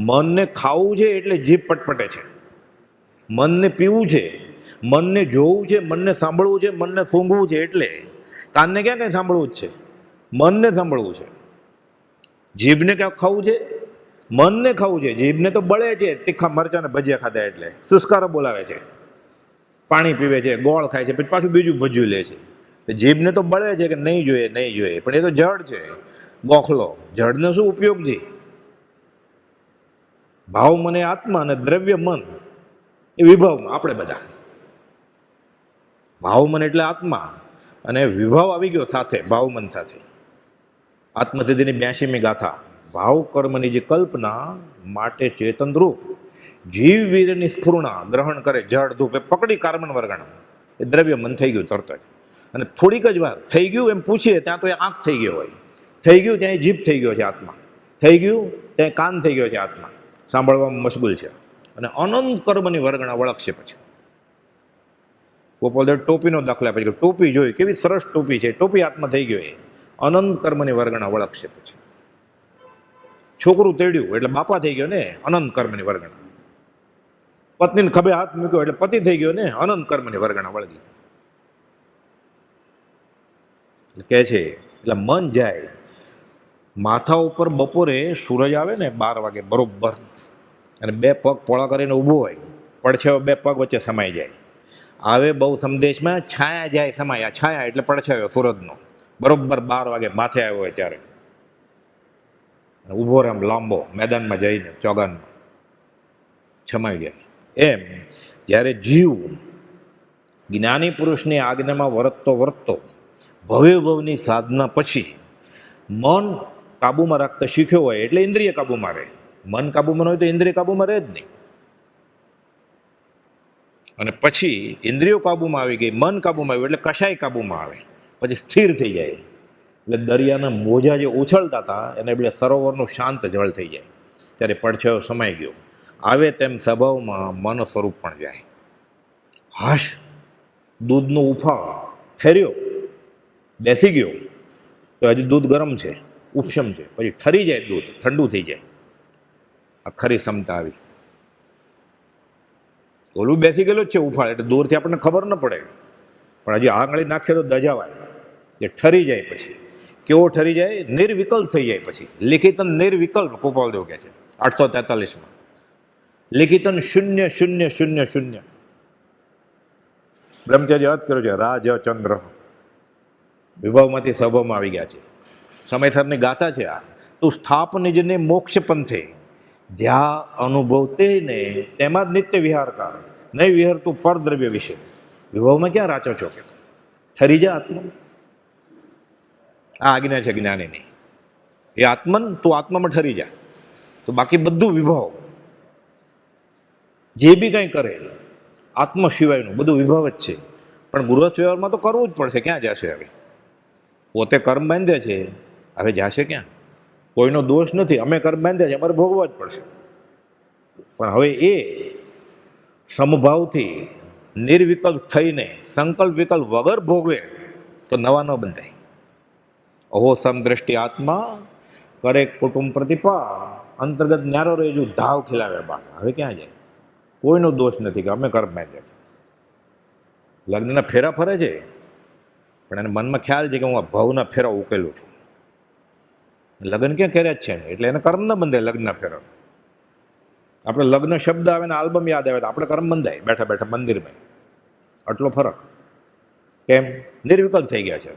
મનને ખાવું છે એટલે જીભ પટપટે છે, મનને પીવું છે, મનને જોવું છે, મનને સાંભળવું છે, મનને સૂંઘવું છે. એટલે કાનને ક્યાં કંઈ સાંભળવું જ છે, મનને સાંભળવું છે. જીભને ક્યાં ખાવું છે? મનને ખાવું છે. જીભને તો બળે છે, તીખા મરચાને ભજીયા ખાધા એટલે સુસ્કારો બોલાવે છે, પાણી પીવે છે, ગોળ ખાય છે, પછી પાછું બીજું ભજ્યું લે છે. જીભને તો બળે છે કે નહીં જોઈએ, નહીં જોઈએ, પણ એ તો જડ છે, ગોખલો. જડનો શું ઉપયોગ છે? ભાવ મને આત્મા અને દ્રવ્ય મન એ વિભાવમાં. આપણે બધા ભાવ મન એટલે આત્મા, અને વિભાવ આવી ગયો સાથે, ભાવ મન સાથે. આત્મસિદ્ધિની 82મી ગાથા. ભાવ કર્મની જે કલ્પના માટે ચેતન રૂપ જીવ વીરની સ્ફૂર્ણા ગ્રહણ કરે, જળ ધૂપ એ પકડી કાર્બન વર્ગણ, એ દ્રવ્ય મન થઈ ગયું તરત જ. અને થોડીક જ વાર થઈ ગયું એમ પૂછીએ ત્યાં તો એ આંખ થઈ ગયો હોય, થઈ ગયું ત્યાં જીભ થઈ ગયો છે આત્મા, થઈ ગયું ત્યાં કાન થઈ ગયો છે આત્મા, સાંભળવામાં મશગુલ છે. અને અનંત કર્મની વર્ગણા વળગશે પછી. ગોપાલદેવ ટોપીનો દાખલા પછી ટોપી જોઈ, કેવી સરસ ટોપી છે, ટોપી હાથમાં થઈ ગયો. એ અનંત કર્મની વર્ગણા વળગશે. પછી છોકરું તેડ્યું એટલે બાપા થઈ ગયો ને, અનંત કર્મની વર્ગણા. પત્નીને ખભે હાથ મૂક્યો એટલે પતિ થઈ ગયો ને, અનંત કર્મની વર્ગણા વળગી. કે છે એટલે મન જાય. માથા ઉપર બપોરે સૂરજ આવે ને 12 વાગે બરોબર, અને બે પગ પોળા કરીને ઊભો હોય, પડછાયો બે પગ વચ્ચે સમાઈ જાય. આવે બહુ સંદેશમાં છાયા જાય સમાયા, છાયા એટલે પડછાયો સૂરજનો, બરોબર 12 વાગે માથે આવ્યો હોય ત્યારે ઊભો રહે આમ લાંબો મેદાનમાં જઈને ચોગાનમાં છમાઈ જાય. એમ જ્યારે જીવ જ્ઞાની પુરુષની આજ્ઞામાં વર્તતો ભવ્ય સાધના પછી મન કાબુમાં રાખતા શીખ્યો હોય એટલે ઇન્દ્રિય કાબુમાં રહે. મન કાબુમાં હોય તો ઇન્દ્રિય કાબુમાં રહે જ નહીં. અને પછી ઇન્દ્રિયો કાબુમાં આવી ગઈ, મન કાબુમાં આવ્યું એટલે કશાય કાબુમાં આવે, પછી સ્થિર થઈ જાય. એટલે દરિયાના મોજા જે ઉછળતા હતા એને એટલે સરોવરનું શાંત જળ થઈ જાય. ત્યારે પડછાયો સમાઈ ગયો. આવે તેમ સ્વભાવમાં મન સ્વરૂપ પણ જાય. હાશ, દૂધનો ઉફાળ ઠર્યો, બેસી ગયો તો હજી દૂધ ગરમ છે, ઉપશમ છે, પછી ઠરી જાય દૂધ, ઠંડુ થઈ જાય. આ ખરી ક્ષમતા આવી. ઓલું બેસી ગયેલું જ છે ઉફાળ, એટલે દૂરથી આપણને ખબર ન પડે, પણ હજી આંગળી નાખીએ તો દજાવાય. જે ઠરી જાય પછી કેવો ઠરી જાય, નિર્વિકલ્પ થઈ જાય. પછી લિખિતન નિર્વિકલ્પ, ગોપાલદેવ કહે છે 843માં, લિખિતન 0 0 0 0. બ્રહ્મચારી અર્થ કર્યો છે રાજ ચંદ્ર, વિભાવમાંથી સભામાં આવી ગયા છે. સમયસરની ગાથા છે આ. તું સ્થાપ નિજને મોક્ષ પંથે, જ્યાં અનુભવ તે ને તેમાં જ નિત્ય વિહાર કર, નહીં વિહાર તું પરદ્રવ્ય વિશે. વિભાવમાં ક્યાં રાચો છો કે ઠરી જા આત્મા. આ આજ્ઞા છે જ્ઞાનીની. એ આત્મન તું આત્મામાં ઠરી જા, તો બાકી બધું વિભાવ, જે બી કંઈ કરે આત્મ સિવાયનું બધું વિભાવ જ છે. પણ ગૃહસ્થ વ્યવહારમાં તો કરવું જ પડશે, ક્યાં જશે હવે? પોતે કર્મ બાંધ્યા છે, હવે જશે ક્યાં? કોઈનો દોષ નથી, અમે કર્મ બાંધ્યા છે, અમારે ભોગવવા જ પડશે. પણ હવે એ સમભાવથી નિર્વિકલ્પ થઈને સંકલ્પ વિકલ્પ વગર ભોગવે તો નવા ન બંધાય. અહો સમદ્રષ્ટિ આત્મા કરે કુટુંબ પ્રતિપા, અંતર્ગત ન્યારો રેજુ ધાવ ખીલાવે બાળ. હવે ક્યાં જાય? કોઈનો દોષ નથી કે અમે કર્મ બાંધ્યા છે. લગ્નના ફેરા ફરે છે, પણ એને મનમાં ખ્યાલ છે કે હું આ ભાવના ફેરા ઉકેલું છું. લગ્ન ક્યાં કર્યા જ છે ને, એટલે એને કર્મ ન બંધાય. લગ્નના ફેરા આપણે લગ્ન શબ્દ આવે ને આલ્બમ યાદ આવે તો આપણે કર્મ બંધાય બેઠા બેઠા મંદિરમાં. આટલો ફરક કેમ? નિર્વિકલ્પ થઈ ગયા છે.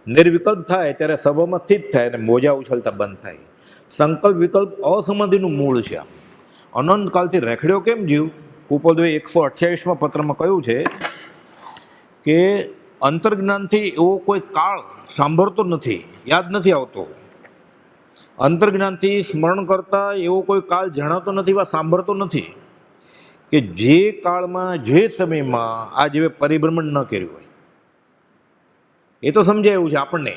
નિર્વિકલ્પ થાય ત્યારે સભામાં સ્થિત થાય અને મોજા ઉછળતા બંધ થાય. સંકલ્પ વિકલ્પ અસમાધિનું મૂળ છે. અનંતકાલથી રેખડ્યો કેમ જીવ? ગોપાલદેવે 128માં પત્રમાં કહ્યું છે કે અંતર્જ્ઞાનથી એવો કોઈ કાળ સાંભળતો નથી, યાદ નથી આવતો. અંતર્જ્ઞાનથી સ્મરણ કરતા એવો કોઈ કાળ જણાતો નથી વા સાંભળતો નથી કે જે કાળમાં જે સમયમાં આ જીવે પરિભ્રમણ ન કર્યું હોય. એ તો સમજાય એવું છે આપણને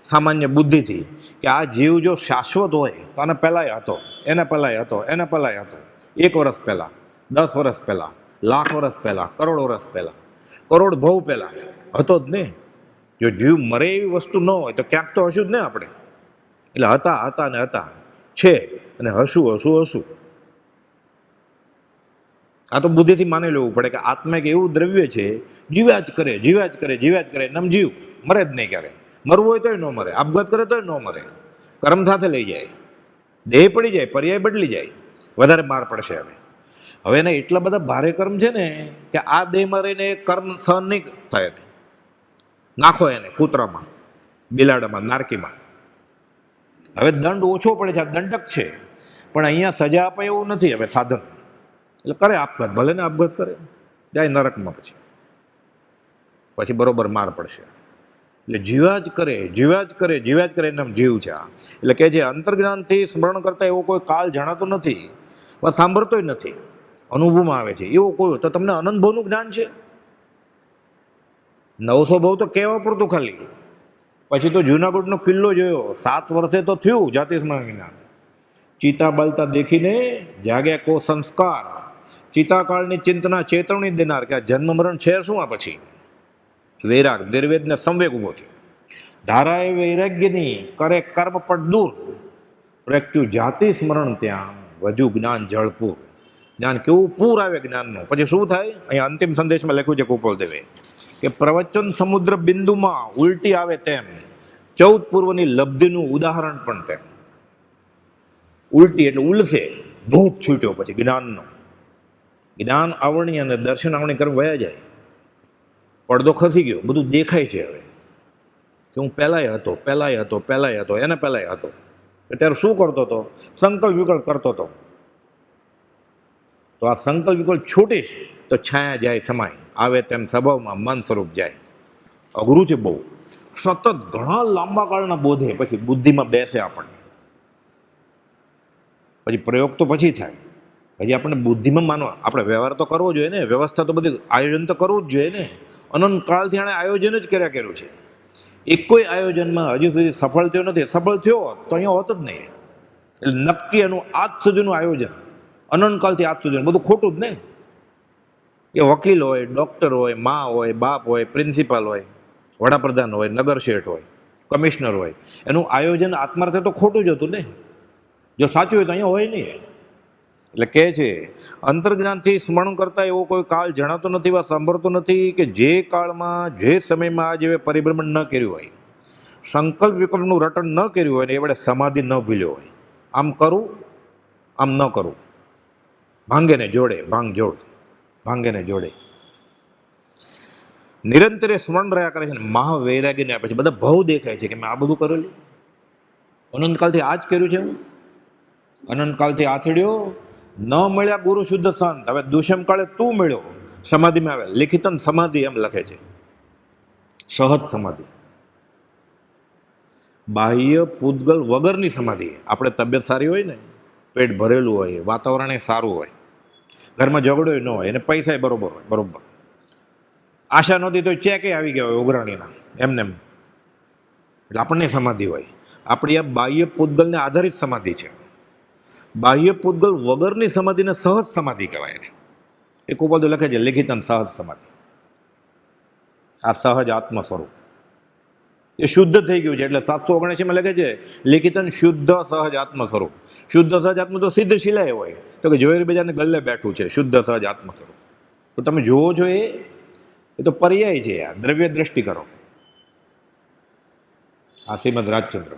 સામાન્ય બુદ્ધિથી કે આ જીવ જો શાશ્વત હોય તો આને પહેલાંય હતો, એને પહેલાંય હતો, એને પહેલાંય હતો. 1 વર્ષ પહેલાં, 10 વર્ષ પહેલાં, લાખ વર્ષ પહેલાં, કરોડ વર્ષ પહેલાં, કરોડ ભવ પહેલાં હતો જ ને. જો જીવ મરે એવી વસ્તુ ન હોય તો ક્યાંક તો હશું જ ને આપણે. એટલે હતા ને હતા, છે અને હશું. આ તો બુદ્ધિથી માની લેવું પડે કે આત્મા એક એવું દ્રવ્ય છે, જીવ્યા જ કરે એમ જીવ મરે જ નહીં ક્યારે. મરવું હોય તોય ન મરે, આપઘાત કરે તોય ન મરે, કર્મ સાથે લઈ જાય, દેહ પડી જાય, પર્યાય બદલી જાય. વધારે માર પડશે હવે એને એટલા બધા ભારે કર્મ છે ને કે આ દેહમાં રહીને એ કર્મ સહન નહીં થાય. નાખો એને કૂતરામાં, બિલાડામાં, નારકીમાં. હવે દંડ ઓછો પડે છે, આ દંડક છે, પણ અહીંયા સજા આપે એવું નથી. હવે સાધન એટલે કરે આપઘાત, ભલે ને આપઘાત કરે, જાય નરકમાં. પછી બરોબર માર પડશે. એટલે જીવ્યા જ કરે એમ જીવ છે આ. એટલે કે જે અંતર્જ્ઞાનથી સ્મરણ કરતા એવો કોઈ કાળ જણાતો નથી, સાંભળતોય નથી, અનુભવમાં આવે છે એવો કોઈ. તો તમને અનંતભવનું જ્ઞાન છે. 900 ભવ તો કહેવા પૂરતું ખાલી. પછી તો જુનાગઢનો કિલ્લો જોયો, 7 વર્ષે તો થયું જાતિસ્મરણ જ્ઞાન. ચિતા બળતા દેખીને જાગ્યા કો સંસ્કાર, ચિતાકાળની ચિંતના ચેતવણી દેનાર કે આ જન્મ મરણ છે શું, આ પછી વૈરાગ નિર્વેદને સંવેગ ઉભો થયો. ધારાએ વૈરાગ્યની કરે કર્મ પણ દૂર, પ્રગટ્યું જાતિ સ્મરણ ત્યાં વધ્યું જ્ઞાન જળપૂર. જ્ઞાન કેવું પૂર આવે જ્ઞાનનું. પછી શું થાય? અહીંયા અંતિમ સંદેશમાં લખ્યું છે કુપોલદેવે કે પ્રવચન સમુદ્ર બિંદુમાં ઉલટી આવે તેમ 14 પૂર્વની લબ્ધિનું ઉદાહરણ પણ તેમ. ઉલટી એટલે ઉલસે, ભૂત છૂટ્યો પછી જ્ઞાનનો. જ્ઞાન આવણી અને દર્શન આવણી કરવા વયા જાય, પડદો ખસી ગયો, બધું દેખાય છે હવે કે હું પહેલાંય હતો, એને પહેલાંય હતો. ત્યારે શું કરતો હતો? સંકલ્પ વિકલ્પ કરતો હતો. તો આ સંકલ્પ વિકલ્પ છૂટીશ તો છાયા જાય સમાય, આવે તેમ સ્વભાવમાં મન સ્વરૂપ જાય. અઘરું છે બહુ. સતત ઘણા લાંબા કાળના બોધે પછી બુદ્ધિમાં બેસે આપણને. પછી પ્રયોગ તો પછી થાય, હજી આપણને બુદ્ધિમાં માનવા, આપણે વ્યવહાર તો કરવો જોઈએ ને, વ્યવસ્થા તો બધી આયોજન તો કરવું જ જોઈએ ને. અનંત કાળથી આણે આયોજન જ કર્યું છે. એક કોઈ આયોજનમાં હજી સુધી સફળ થયો નથી. સફળ થયો તો અહીંયા હોત જ નહીં. એટલે નક્કી એનું આજ સુધીનું આયોજન, અનંતકાળથી આજ સુધીનું બધું ખોટું જ નહીં. એ વકીલ હોય, ડૉક્ટર હોય, મા હોય, બાપ હોય, પ્રિન્સિપાલ હોય, વડાપ્રધાન હોય, નગર શેઠ હોય, કમિશનર હોય, એનું આયોજન આત્માર્થે તો ખોટું જ હતું ને. જો સાચું હોય તો અહીંયા હોય નહીં. એટલે કહે છે અંતર્જ્ઞાનથી સ્મરણ કરતા એવો કોઈ કાળ જણાતો નથી વા સાંભળતો નથી કે જે કાળમાં જે સમયમાં આ જેવે પરિભ્રમણ ન કર્યું હોય, સંકલ્પ વિકલ્પનું રટણ ન કર્યું હોય ને એ વડે સમાધિ ન ભૂલ્યો હોય. આમ કરું, આમ ન કરું, ભાંગે ને જોડે, ભાંગ જોડ, ભાંગે ને જોડે. નિરંતરે સ્મરણ રહ્યા કરે છે ને મહાવૈરાગ્યને આપે છે. બધા ભાવ દેખાય છે કે મેં આ બધું કરેલું, અનંતકાળથી આ જ કર્યું છે, હું અનંતકાળથી આથડ્યો, ન મળ્યા ગુરુ શુદ્ધ સંત, હવે દુષ્મ કાળે તું મળ્યો. સમાધિમાં આવે, લિખિતન સમાધિ એમ લખે છે, સહજ સમાધિ, બાહ્ય પૂતગલ વગરની સમાધિ. આપણે તબિયત સારી હોય ને, પેટ ભરેલું હોય, વાતાવરણ સારું હોય, ઘરમાં ઝઘડો ન હોય અને પૈસા બરોબર હોય, બરોબર, આશા નહોતી તો ચેકે આવી ગયા હોય ઉઘરાણીના, એમને એમ. એટલે આપણને સમાધિ હોય. આપણી આ બાહ્ય પૂતગલને આધારિત સમાધિ છે. બાહ્ય પૂતગલ વગરની સમાધિને સહજ સમાધિ કહેવાય. એને એ ખૂબ બધું લખે છે, લિખિતન સહજ સમાધિ. આ સહજ આત્મ સ્વરૂપ એ શુદ્ધ થઈ ગયું છે. એટલે 779માં લખે છે લિખિતન શુદ્ધ સહજ આત્મ સ્વરૂપ. શુદ્ધ સહજ આત્મ તો સિદ્ધ શિલાય હોય, તો કે જોઈ બીજાને ગલ્લે બેઠું છે શુદ્ધ સહજ આત્મ સ્વરૂપ. તો તમે જોવો છો એ તો પર્યાય છે. આ દ્રવ્ય દ્રષ્ટિ કરો. આ શ્રીમદ રાજચંદ્ર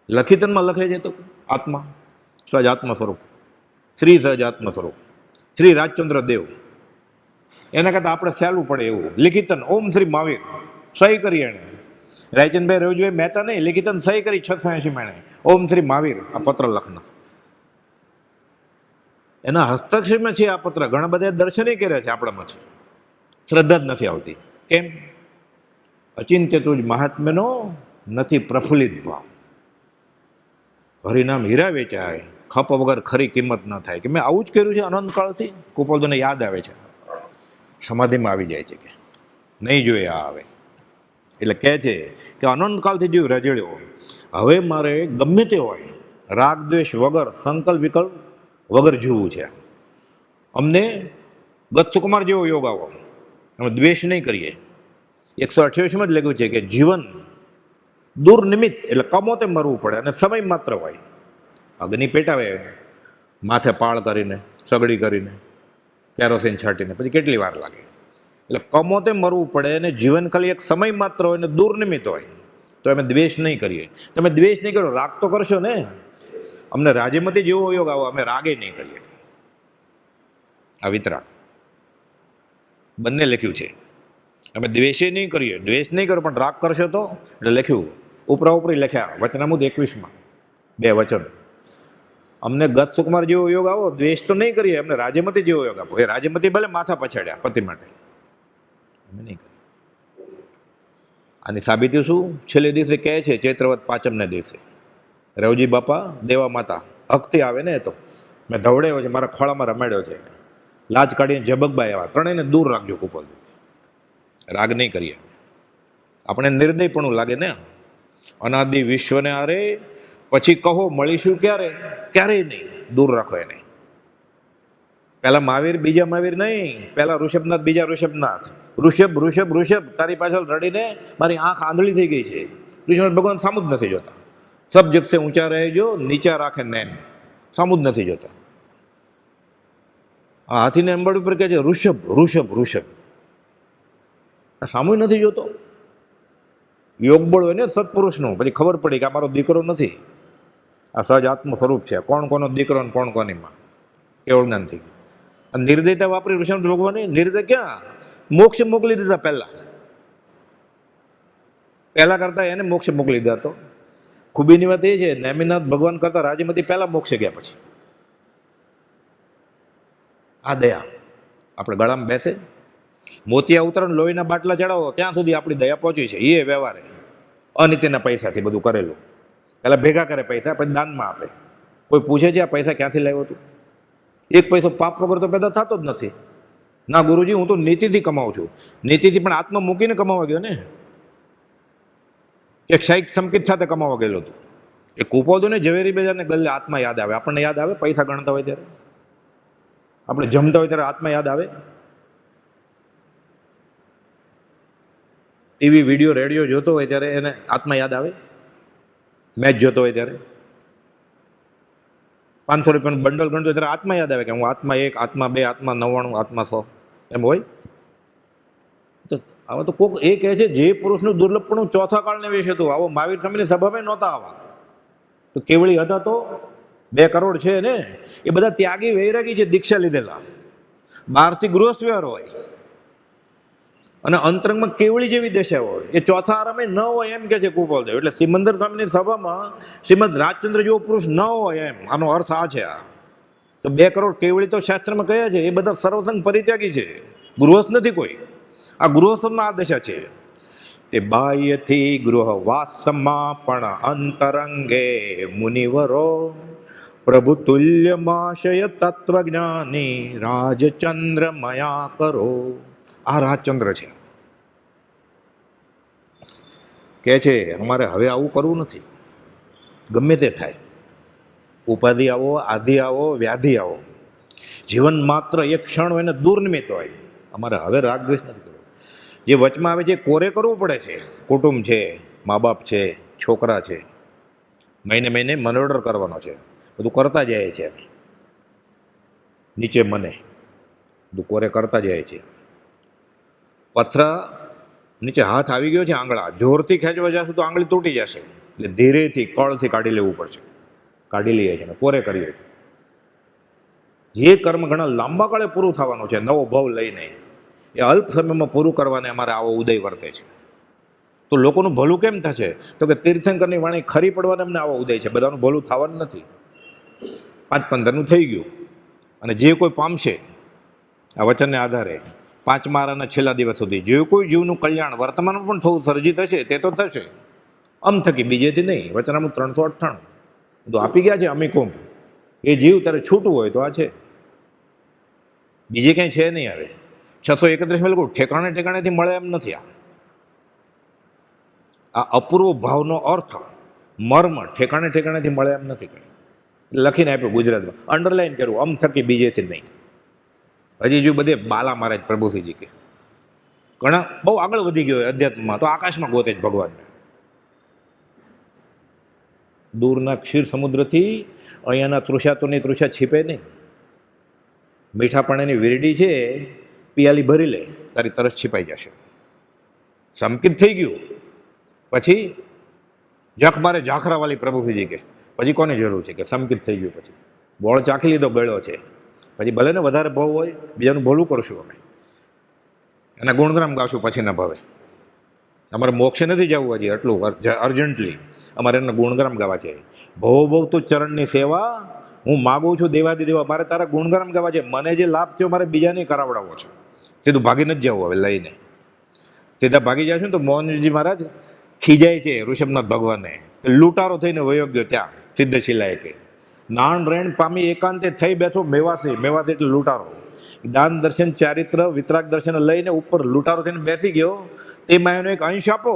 લખિતનમાં લખે છે તો આત્મા સહજ આત્મ સ્વરૂપ, શ્રી સહજ આત્મ સ્વરૂપ, શ્રી રાજચંદ્ર દેવ. એના કરતાં આપણે સહેલું પડે એવું લિખિતન ઓમ શ્રી મહાવીર સહી કરી. એણે રાયચંદભાઈ રવજીભાઈ મહેતા નહીં, લિખિતન સહી કરી 86 એણે ઓમ શ્રી મહાવીર આ પત્ર લખના. એના હસ્તક્ષેપમાં છે આ પત્ર. ઘણા બધા દર્શને કર્યા છે આપણામાંથી, શ્રદ્ધા જ નથી આવતી. કેમ? અચિંત્ય તુજ મહાત્મ્યનો નથી પ્રફુલ્લિત ભાવ. હરિનામ હીરા વેચાય, ખપ વગર ખરી કિંમત ન થાય. કે મેં આવું જ કર્યું છે અનંતકાળથી. કુપોલદેવને યાદ આવે છે, સમાધિમાં આવી જાય છે કે નહીં જોઈએ આ આવે. એટલે કહે છે કે અનંતકાળથી જીવ રજળ્યો, હવે મારે ગમે તે હોય રાગ દ્વેષ વગર, સંકલ્પ વિકલ્પ વગર જીવવું છે. અમને ગચ્છકુમાર જેવો યોગ આવો, અમે દ્વેષ નહીં કરીએ. 128માં જ લખ્યું છે કે જીવન દુર્નિમિત્ત એટલે કમોતે મરવું પડે અને સમય માત્ર હોય. અગ્નિ પેટાવે માથે પાળ કરીને, સગડી કરીને, કેરોસીન છાંટીને, પછી કેટલી વાર લાગે. એટલે કમોતે મરવું પડે અને જીવન ખાલી એક સમય માત્ર હોય ને દુર્નિમિત્ત હોય. તો અમે દ્વેષ નહીં કરીએ. તમે દ્વેષ નહીં કરો, રાગ તો કરશો ને. અમને રાજ્યમતી જેવો યોગ આવો, અમે રાગે નહીં કરીએ. આ વિતરાગ બંને લખ્યું છે. અમે દ્વેષે નહીં કરીએ, દ્વેષ નહીં કરો પણ રાગ કરશો તો. એટલે લખ્યું ઉપરા ઉપરી લખ્યા વચનામૃત 21માં 2 વચન. અમને ગત સુકુમાર જેવો યોગ આવો, દ્વેષ તો નહીં કરીએ, અમને રાજ્યમતી જેવો યોગ આપો. એ રાજ્યમતી ભલે માથા પછાડ્યા પતિ માટે, અમે નહીં કરીએ. આની સાબિતી શું? છેલ્લે દિવસે કહે છે ચૈત્રવત પાંચમને દિવસે રવજી બાપા દેવા માતા હકથી આવે ને, તો મેં ધવડાવ્યો છે, મારા ખોળામાં રમાડ્યો છે, લાજ કાઢીને ઝબકબાઈ આવ્યા. ત્રણેયને દૂર રાખજો કુપોલ. રાગ નહીં કરીએ. આપણે નિર્દયપણું લાગે ને. અનાદિ વિશ્વને આરે પછી કહો મળીશું ક્યારે? ક્યારેય નહીં. દૂર રાખો એને. પહેલા મહાવીર, બીજા મહાવીર નહીં, પહેલા ઋષભનાથ, બીજા ઋષભનાથ. ઋષભ ઋષભ ઋષભ, તારી પાછળ રડીને મારી આંખ આંધળી થઈ ગઈ છે. ઋષભનાથ ભગવાન સામું જ નથી જોતા. સબ જગ સે ઊંચા રહેજો, નીચા રાખે નૈન, સામું જ નથી જોતા. આ હાથીને અંબાડ ઉપર કહે છે ઋષભ ઋષભ ઋષભ, આ સામું નથી જોતો. યોગ બળ હોય ને સત્પુરુષનું, પછી ખબર પડી કે આ મારો દીકરો નથી, આ સહજ આત્મ સ્વરૂપ છે. કોણ કોનો દીકરો ને કોણ કોની માં, કેવળ જ્ઞાન થઈ ગયું. અને નિર્દયતા વાપરી ઋષભ ભગવાને. નિર્દય ક્યાં, મોક્ષ મોકલી દીધા. પહેલા કરતા એને મોક્ષ મોકલી દીધા. તો ખૂબીની વાત એ છે, નેમિનાથ ભગવાન કરતા રાજ્યમાંથી પહેલા મોક્ષે ગયા. પછી આ દયા આપણે ગળામાં બેસે. મોતિયા ઉતરણ, લોહીના બાટલા ચડાવો, ત્યાં સુધી આપણી દયા પહોંચી છે. એ વ્યવહારે અનિત્યના પૈસાથી બધું કરેલું. પહેલાં ભેગા કરે પૈસા, પછી દાનમાં આપે. કોઈ પૂછે છે આ પૈસા ક્યાંથી લાવ્યો હતું? એક પૈસો પાપ વગર તો પેદા થતો જ નથી. ના ગુરુજી, હું તો નીતિથી કમાઉં છું. નીતિથી પણ આત્મા મૂકીને કમાવા ગયો ને. એક શાહીક સંકિત સાથે કમાવા ગયેલો હતું. એ કૂપોદો ને ઝવેરી બજારને ગલ્લે આત્મા યાદ આવે. આપણને યાદ આવે પૈસા ગણતા હોય ત્યારે, આપણે જમતા હોય ત્યારે આત્મા યાદ આવે. ટીવી, વિડીયો, રેડિયો જોતો હોય ત્યારે એને આત્મા યાદ આવે. મેચ જોતો હોય ત્યારે 500 રૂપિયાનું બંડલ ગણતો હોય ત્યારે આત્મા યાદ આવે કે હું આત્મા 1, આત્મા 2, આત્મા 99, આત્મા 100 એમ હોય. તો આવા તો કોક એ કહે છે જે પુરુષનું દુર્લભપણું ચોથા કાળને વિશે હતું. આવો મહાવીર સ્વામીની સભામાં નહોતા આવા. તો કેવળી હતા તો 2 કરોડ છે ને, એ બધા ત્યાગી વૈરાગી છે, દીક્ષા લીધેલા. બહારથી ગૃહસ્થ વ્યવહાર હોય અને અંતરંગમાં કેવળી જેવી દશા હોય. એ ચોથા આરામે ન હોય એમ કે છે કુપોલદેવ. એટલે સિમંદર સ્વામીની સભામાં શ્રીમદ રાજચંદ્ર જેવો પુરુષ ન હોય એમ, આનો અર્થ આ છે. આ તો 2 કરોડ કેવળી તો શાસ્ત્રમાં કયા છે, એ બધા સર્વસંગ પરિત્યાગી છે, ગૃહસ્થ નથી કોઈ. આ ગૃહસ્થમાં આ દશા છે. તે બાહ્યથી ગૃહવાસમાં પણ અંતરંગે મુનિવરો પ્રભુ તુલ્યમાશય તત્વજ્ઞાની રાજચંદ્ર મયા કરો. આ રાજચંદ્ર છે. કે છે અમારે હવે આવું કરવું નથી. ગમે તે થાય, ઉપાધિ આવો, આધિ આવો, વ્યાધિ આવો, જીવન માત્ર એક ક્ષણ હોય ને દુર્નિમિત્ત હોય, અમારે હવે રાગ દ્વેષ નથી કરવો. જે વચમાં આવે છે કોરે કરવું પડે છે. કુટુંબ છે, મા બાપ છે, છોકરા છે, મહિને મહિને મની ઓર્ડર કરવાનો છે, બધું કરતા જાય છે. નીચે મને બધું કોરે કરતા જાય છે. પથરા નીચે હાથ આવી ગયો છે, આંગળા જોરથી ખેંચવા જશે તો આંગળી તૂટી જશે. એટલે ધીરેથી કળથી કાઢી લેવું પડશે. કાઢી લઈએ છીએ, કોરે કરીએ છીએ. જે કર્મ ઘણા લાંબા કાળે પૂરું થવાનું છે, નવો ભાવ લઈને, એ અલ્પ સમયમાં પૂરું કરવાને અમારે આવો ઉદય વર્તે છે. તો લોકોનું ભલું કેમ થશે? તો કે તીર્થંકરની વાણી ખરી પડવાને અમને આવો ઉદય છે. બધાનું ભલું થવાનું નથી. 5-15નું થઈ ગયું. અને જે કોઈ પામશે આ વચનને આધારે 5મા આરાના છેલ્લા દિવસ સુધી જે કોઈ જીવનું કલ્યાણ વર્તમાનમાં પણ થવું સર્જિત હશે તે તો થશે, અમ થકી બીજેથી નહીં. વચનામું 398 બધું આપી ગયા છે. અમીકુંભ એ જીવ તારે છૂટવું હોય તો આ છે, બીજે ક્યાંય છે નહીં. હવે 631 લોકો ઠેકાણે ઠેકાણેથી મળે એમ નથી. આ અપૂર્વ ભાવનો અર્થ, મર્મ ઠેકાણે ઠેકાણેથી મળે એમ નથી. કંઈ લખીને આપ્યું ગુજરાતમાં, અંડરલાઈન કર્યું, અમ થકી બીજેથી નહીં. હજી જો બધે બાલા મારે જ પ્રભુસિંહજી કે ઘણા બહુ આગળ વધી ગયો અધ્યાત્મમાં, તો આકાશમાં ગોતે જ ભગવાનને. દૂરના ક્ષીર સમુદ્રથી અહીંયાના તૃષાતુની તૃષા છીપે નહીં. મીઠા પાણીની વીરડી છે, પિયાલી ભરી લે, તારી તરસ છીપાઈ જશે. સંકિત થઈ ગયું પછી જખ મારે ઝાખરાવાળી પ્રભુસિંહજી કે પછી કોની જરૂર છે? કે સંકિત થઈ ગયું પછી બોળ ચાખી લીધો, ગળ્યો છે, પછી ભલે ને વધારે ભાવ હોય, બીજાનું ભલું કરશું અમે, એના ગુણગ્રામ ગાશું પછી ના ભાવે. અમારે મોક્ષે નથી જવું હજી એટલું અર્જન્ટલી, અમારે એના ગુણગ્રામ ગાવા છે. ભવ ભવ તું ચરણની સેવા, હું માગું છું દેવાદી દેવા, મારે તારા ગુણગ્રામ ગાવા છે. મને જે લાભ થયો મારે બીજાને કરાવડાવવો છે. સીધું ભાગી નથી જવું હવે લઈને. સીધા ભાગી જાય છે ને તો મોહનજી મહારાજ ખીજાય છે ઋષભનાથ ભગવાનને. લૂંટારો થઈને વયો ગયો ત્યાં સિદ્ધશિલાએ કે નાણ રેણ પામી એકાંતે થઈ બેઠો મેવાસી. મેવાસી એટલે લૂંટારો. દાન દર્શન ચારિત્ર વિતરાગ દર્શન લઈને ઉપર લૂંટારો થઈને બેસી ગયો. તેમાં એનો એક અંશ આપો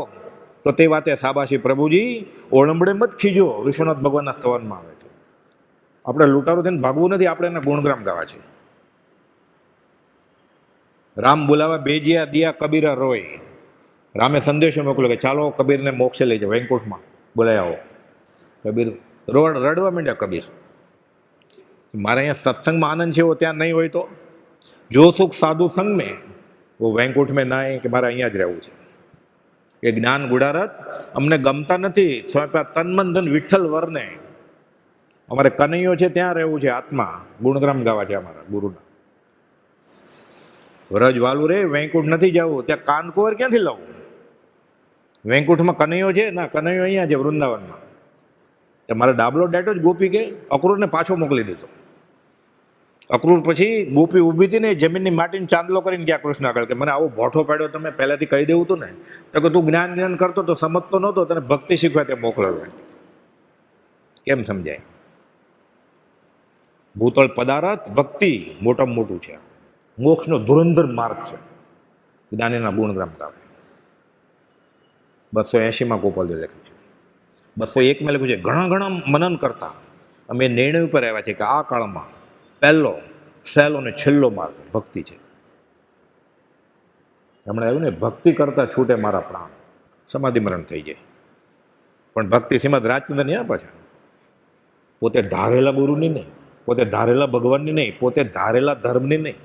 તો તે વાતે સાબાશી પ્રભુજી, ઓળંબડે મત ખીજો. ઋષભનાથ ભગવાનના સ્તવનમાં આવે છે. આપણે લૂંટારો થઈને ભાગવું નથી, આપણે એના ગુણગ્રામ ગાવા છે. રામ બોલાવા બેજિયા દિયા કબીરા રોય. રામે સંદેશો મોકલ્યો કે ચાલો કબીરને મોક્ષે લઈ જાઓ, વૈકુંઠમાં બોલાય આવો. કબીર રડવા માંડ્યા. કબીર, મારે અહીંયા સત્સંગમાં આનંદ છે वो ત્યાં નહીં હોય તો? જો સુખ સાધુ સંગ में वो वैकुंठ में ना કે મારે અહીંયા જ રહેવું છે. એ જ્ઞાન ગુડારત અમને ગમતા નથી, સ્વયં તન મન ધન વિઠ્ઠલ વરને. અમારે કનૈયો છે ત્યાં રહેવું છે, આત્મા ગુણગ્રામ ગાવા છે અમારા ગુરુના. વ્રજ વાલું રે, વૈકુંઠ નથી જવું, ત્યાં કાનકુંવર ક્યાંથી લાવું? વૈકુંઠમાં કનૈયો છે ના, કનૈયો અહીંયા છે વૃંદાવનમાં. મારે ડાબલો ડેટો જ ગોપી કે અક્રૂરને પાછો મોકલી દીધો. અક્રૂર પછી ગોપી ઊભી હતી ને જમીનની માટીને ચાંદલો કરીને ગયા કૃષ્ણ આગળ કે મને આવો ભોઠો પાડ્યો તમે, પહેલાથી કહી દેવું હતું ને. તો કે તું જ્ઞાન કરતો તો સમજતો નહોતો, તને ભક્તિ શીખવા ત્યાં મોકલેલો. કેમ સમજાય? ભૂતળ પદાર્થ ભક્તિ મોટામાં મોટું છે, મોક્ષનો ધુરંધર માર્ગ છે. જ્ઞાનીના ગુણગ્રામ ગાવે 280માં ગોપાલદેવ લખ્યું છે. 201માં લખ્યું છે, ઘણા ઘણા મનન કરતા અમે નિર્ણય ઉપર આવ્યા છે કે આ કાળમાં પહેલો સહેલો ને છેલ્લો માર્ગ ભક્તિ છે. હમણાં આવ્યું ને, ભક્તિ કરતા છૂટે મારા પ્રાણ, સમાધિ મરણ થઈ જાય. પણ ભક્તિ શ્રીમદ રાજચંદ્ર નહીં પાછા, પોતે ધારેલા ગુરુની નહીં, પોતે ધારેલા ભગવાનની નહીં, પોતે ધારેલા ધર્મની નહીં.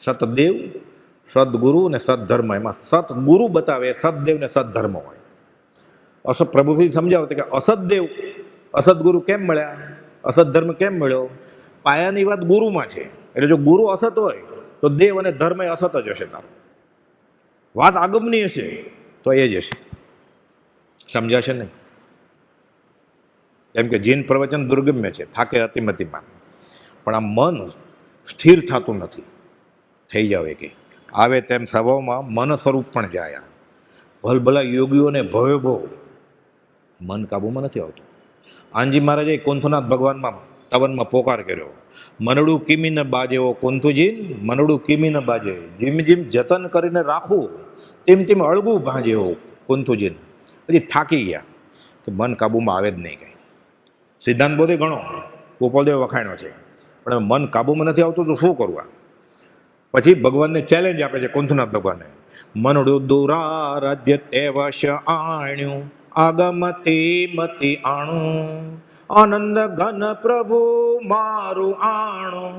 સતદેવ, સદગુરુ ને સદધર્મ, એમાં સતગુરુ બતાવે, સતદેવ ને સદધર્મ હોય. અસત પ્રભુથી સમજાવते કે અસતદેવ અસતગુરુ કેમ મળ્યા, અસતધર્મ કેમ મળ્યો? પાયાની વાત ગુરુમાં છે. એટલે જો ગુરુ અસત હોય તો દેવ અને ધર્મ એ અસત જ હશે. તારો વાત આગમની હશે તો એ જ હશે. સમજાશે નહીં? કેમ કે જીન પ્રવચન દુર્ગમ્ય છે, થાકે અતિમતિમાં. પણ આ મન સ્થિર થતું નથી. થઈ જાવે કે આવે તેમ સ્વભાવમાં મન સ્વરૂપ પણ જાય. ભલભલા યોગીઓને ભવે ભો મન કાબુમાં નથી આવતું. આંજી મહારાજે કુંથનાથ ભગવાનમાં તવનમાં પોકાર કર્યો, મનડું કિમી ન બાજે ઓ કુંથુજીન, મનડું કિમી ન બાજે. જેમ જેમ જતન કરીને રાખવું તેમ તેમ અળગું ભાંજે હો કુંથુજીન. પછી થાકી ગયા કે મન કાબુમાં આવે જ નહીં કંઈ. સિદ્ધાંત બોધે ઘણો ગોપાલદેવ વખાણ્યો છે, પણ મન કાબુમાં નથી આવતું તો શું કરવું? પછી ભગવાનને ચેલેન્જ આપે છે કુંથનાથ ભગવાનને, મનડું દુરારાધ્ય તે વશ આણ્યું, આગમતી મતી આણું, આનંદ ઘન પ્રભુ મારું આણું,